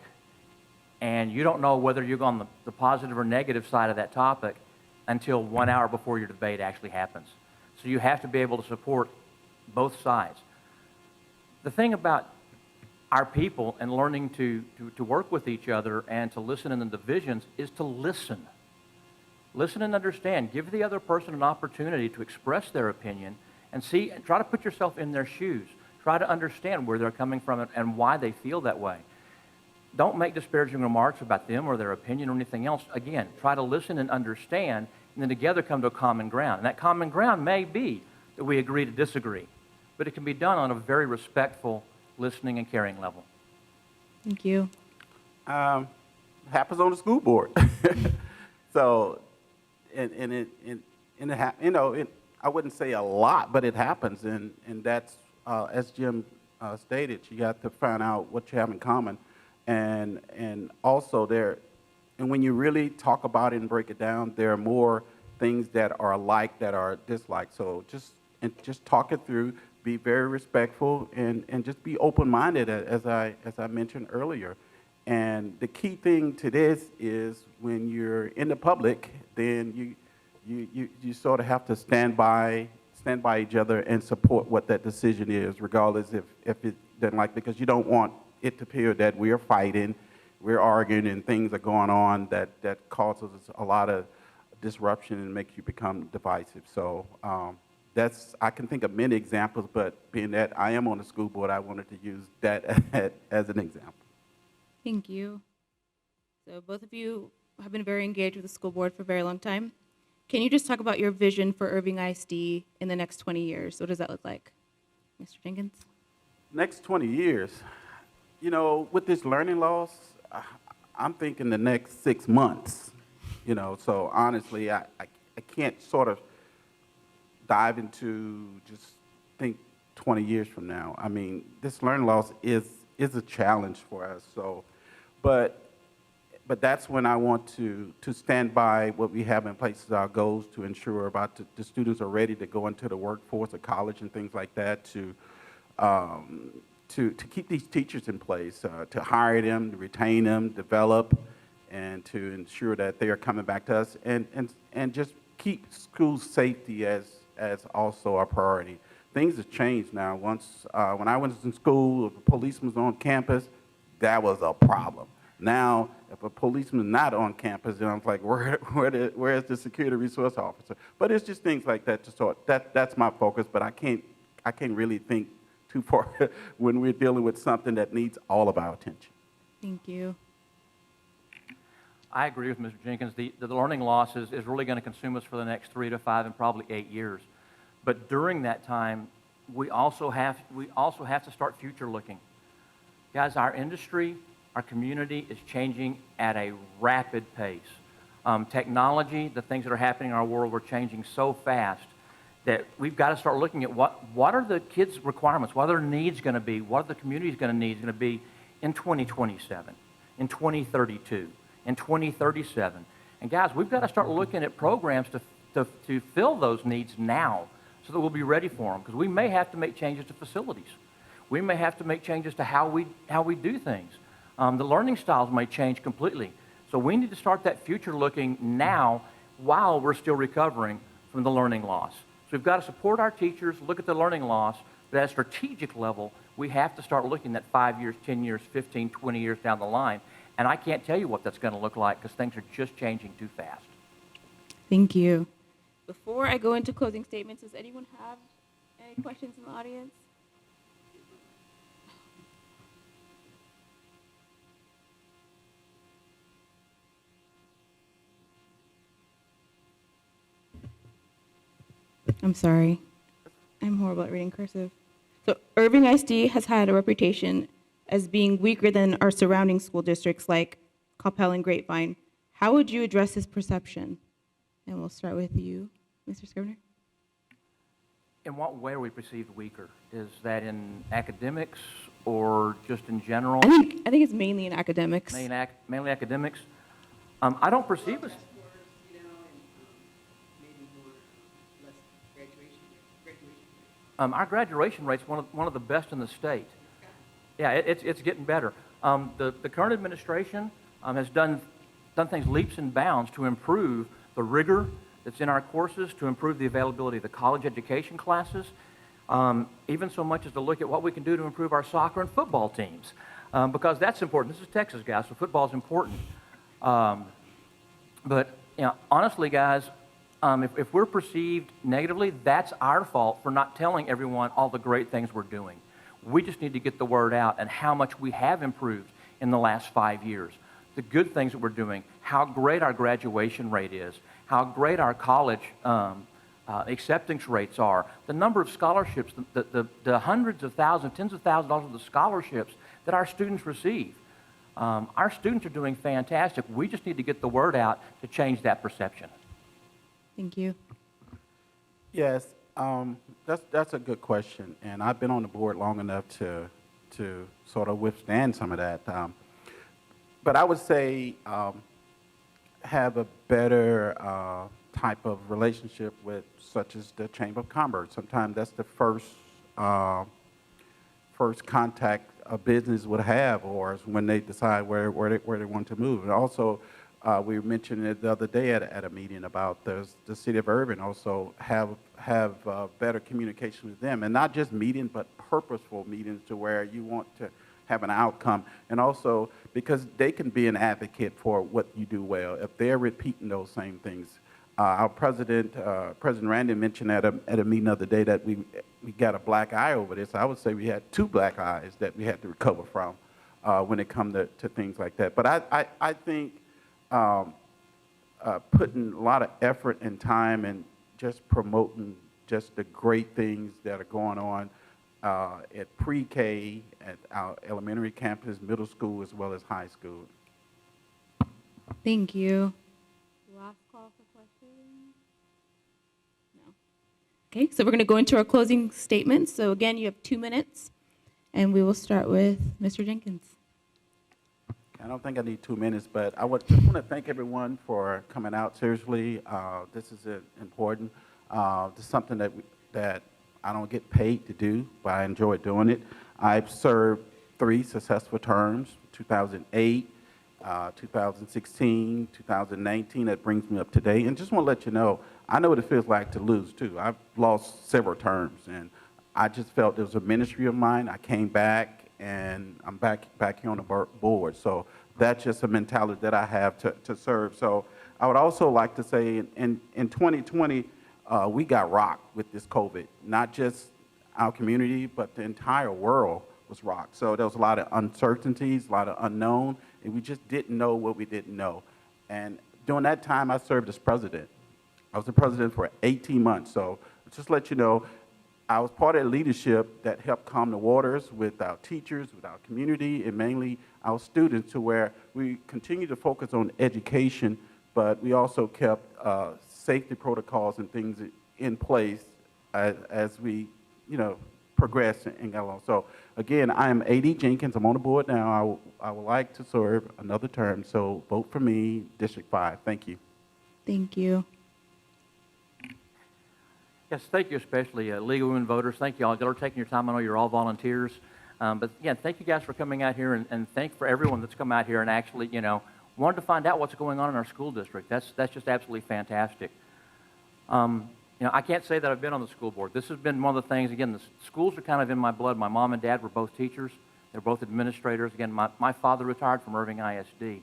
And you don't know whether you're on the positive or negative side of that topic until 1 hour before your debate actually happens. So you have to be able to support both sides. The thing about our people and learning to work with each other and to listen in the divisions is to listen. Listen and understand. Give the other person an opportunity to express their opinion and try to put yourself in their shoes. Try to understand where they're coming from and why they feel that way. Don't make disparaging remarks about them or their opinion or anything else. Again, try to listen and understand, and then together come to a common ground. And that common ground may be that we agree to disagree, but it can be done on a very respectful, listening and caring level. Thank you. Happens on the school board. So, I wouldn't say a lot, but it happens, and that's as Jim stated, you got to find out what you have in common, and also and when you really talk about it and break it down, there are more things that are alike that are disliked. So just talk it through, be very respectful, and just be open-minded, as I mentioned earlier. And the key thing to this is when you're in the public, then you sort of have to stand by each other and support what that decision is, regardless if it doesn't like, because you don't want it to appear that we're fighting, we're arguing, and things are going on that causes a lot of disruption and makes you become divisive. So I can think of many examples, but being that I am on the school board, I wanted to use that as an example. Thank you. So both of you have been very engaged with the school board for a very long time. Can you just talk about your vision for Irving ISD in the next 20 years? What does that look like? Mr. Jenkins? Next 20 years, with this learning loss, I'm thinking the next 6 months, so honestly, I can't sort of dive into just think 20 years from now. I mean, this learning loss is a challenge for us. So, but that's when I want to stand by what we have in place as our goals to ensure about the students are ready to go into the workforce or college and things like that, to keep these teachers in place, to hire them, to retain them, develop, and to ensure that they are coming back to us, and just keep school safety as also a priority. Things have changed now. Once, when I was in school, if a policeman was on campus, that was a problem. Now, if a policeman is not on campus, then I'm like, where is the security resource officer? But it's just things like that to sort. That's my focus. But I can't really think too far when we're dealing with something that needs all of our attention. Thank you. I agree with Mr. Jenkins. The learning loss is really going to consume us for the next 3 to 5 and probably 8 years. But during that time, we also have to start future looking. Guys, our industry, our community is changing at a rapid pace. Technology, the things that are happening in our world are changing so fast that we've got to start looking at what are the kids' requirements, what are their needs going to be, what are the community's going to be in 2027, in 2032, in 2037. And guys, we've got to start looking at programs to fill those needs now so that we'll be ready for them, because we may have to make changes to facilities. We may have to make changes to how we do things. The learning styles may change completely. So we need to start that future looking now while we're still recovering from the learning loss. So we've got to support our teachers, look at the learning loss, but at a strategic level, we have to start looking at 5 years, 10 years, 15, 20 years down the line. And I can't tell you what that's going to look like because things are just changing too fast. Thank you. Before I go into closing statements, does anyone have any questions in the audience? I'm sorry. I'm horrible at reading cursive. So Irving ISD has had a reputation as being weaker than our surrounding school districts like Coppell and Grapevine. How would you address this perception? And we'll start with you, Mr. Scrivner. In what way are we perceived weaker? Is that in academics or just in general? I think it's mainly in academics. Mainly academics. I don't perceive us. Our graduation rate's one of the best in the state. Yeah, it's getting better. The current administration has done things leaps and bounds to improve the rigor that's in our courses, to improve the availability of the college education classes, even so much as to look at what we can do to improve our soccer and football teams, because that's important. This is Texas, guys, so football is important. But honestly, guys, if we're perceived negatively, that's our fault for not telling everyone all the great things we're doing. We just need to get the word out and how much we have improved in the last 5 years. The good things that we're doing, how great our graduation rate is, how great our college acceptance rates are, the number of scholarships, the hundreds of thousands, tens of thousands of dollars of the scholarships that our students receive. Our students are doing fantastic. We just need to get the word out to change that perception. Thank you. Yes, that's a good question, and I've been on the board long enough to sort of withstand some of that. But I would say have a better type of relationship with, such as the Chamber of Commerce. Sometimes that's the first contact a business would have, or when they decide where they want to move. And also, we mentioned it the other day at a meeting about the city of Irving also have better communication with them, and not just meetings, but purposeful meetings to where you want to have an outcome, and also because they can be an advocate for what you do well if they're repeating those same things. Our President Randy mentioned at a meeting the other day that we got a black eye over this. I would say we had 2 black eyes that we had to recover from when it comes to things like that. But I think putting a lot of effort and time and just promoting just the great things that are going on at pre-K, at our elementary campus, middle school, as well as high school. Thank you. Last call for questions? No. Okay, so we're going to go into our closing statements. So again, you have 2 minutes, and we will start with Mr. Jenkins. I don't think I need 2 minutes, but I would just want to thank everyone for coming out. Seriously, this is important. This is something that I don't get paid to do, but I enjoy doing it. I've served 3 successful terms, 2008, 2016, 2019. That brings me up to date. And just want to let you know, I know what it feels like to lose, too. I've lost several terms, and I just felt it was a ministry of mine. I came back, and I'm back here on the board. So that's just a mentality that I have to serve. So I would also like to say in 2020, we got rocked with this COVID. Not just our community, but the entire world was rocked. So there was a lot of uncertainties, a lot of unknown, and we just didn't know what we didn't know. And during that time, I served as president. I was the president for 18 months. So just to let you know, I was part of the leadership that helped calm the waters with our teachers, with our community, and mainly our students, to where we continue to focus on education, but we also kept safety protocols and things in place as we, progress and got along. So again, I am A.D. Jenkins. I'm on the board now. I would like to serve another term, so vote for me, District 5. Thank you. Thank you. Yes, thank you especially, League of Women Voters. Thank you all. Y'all are taking your time. I know you're all volunteers. But again, thank you guys for coming out here, and thank for everyone that's come out here and actually, wanted to find out what's going on in our school district. That's just absolutely fantastic. I can't say that I've been on the school board. This has been one of the things, again, the schools are kind of in my blood. My mom and dad were both teachers. They're both administrators. Again, my father retired from Irving ISD.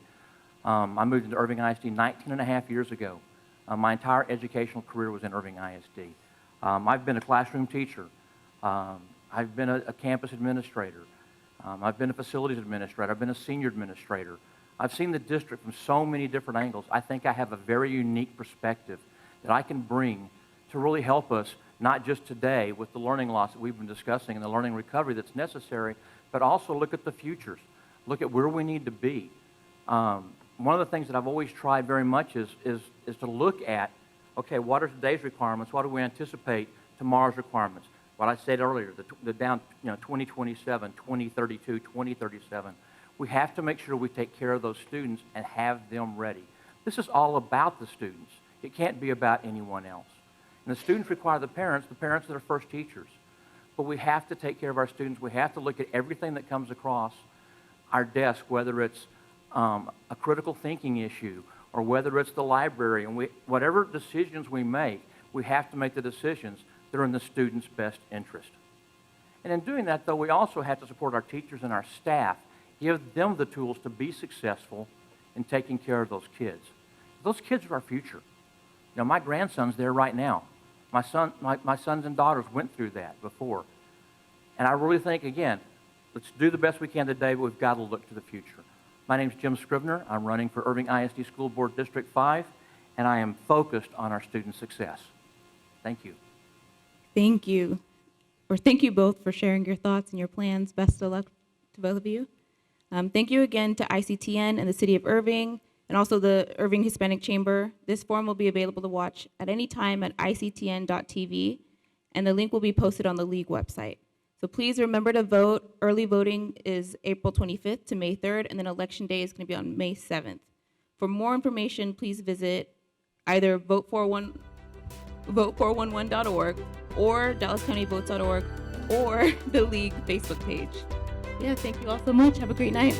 I moved into Irving ISD 19 and a half years ago. My entire educational career was in Irving ISD. I've been a classroom teacher. I've been a campus administrator. I've been a facilities administrator. I've been a senior administrator. I've seen the district from so many different angles. I think I have a very unique perspective that I can bring to really help us, not just today with the learning loss that we've been discussing and the learning recovery that's necessary, but also look at the futures, look at where we need to be. One of the things that I've always tried very much is to look at, okay, what are today's requirements? What do we anticipate tomorrow's requirements? What I said earlier, the down, 2027, 2032, 2037. We have to make sure we take care of those students and have them ready. This is all about the students. It can't be about anyone else. And the students require the parents are their first teachers. But we have to take care of our students. We have to look at everything that comes across our desk, whether it's a critical thinking issue or whether it's the library. And whatever decisions we make, we have to make the decisions that are in the student's best interest. And in doing that, though, we also have to support our teachers and our staff, give them the tools to be successful in taking care of those kids. Those kids are our future. My grandson's there right now. My sons and daughters went through that before. And I really think, again, let's do the best we can today, but we've got to look to the future. My name's Jim Scrivner. I'm running for Irving ISD School Board District 5, and I am focused on our student success. Thank you. Thank you. Or thank you both for sharing your thoughts and your plans. Best of luck to both of you. Thank you again to ICTN and the City of Irving, and also the Irving Hispanic Chamber. This forum will be available to watch at any time at ictn.tv, and the link will be posted on the League website. So please remember to vote. Early voting is April 25th to May 3rd, and then Election Day is going to be on May 7th. For more information, please visit either vote411.org or DallasCountyVotes.org or the League Facebook page. Yeah, thank you all so much. Have a great night.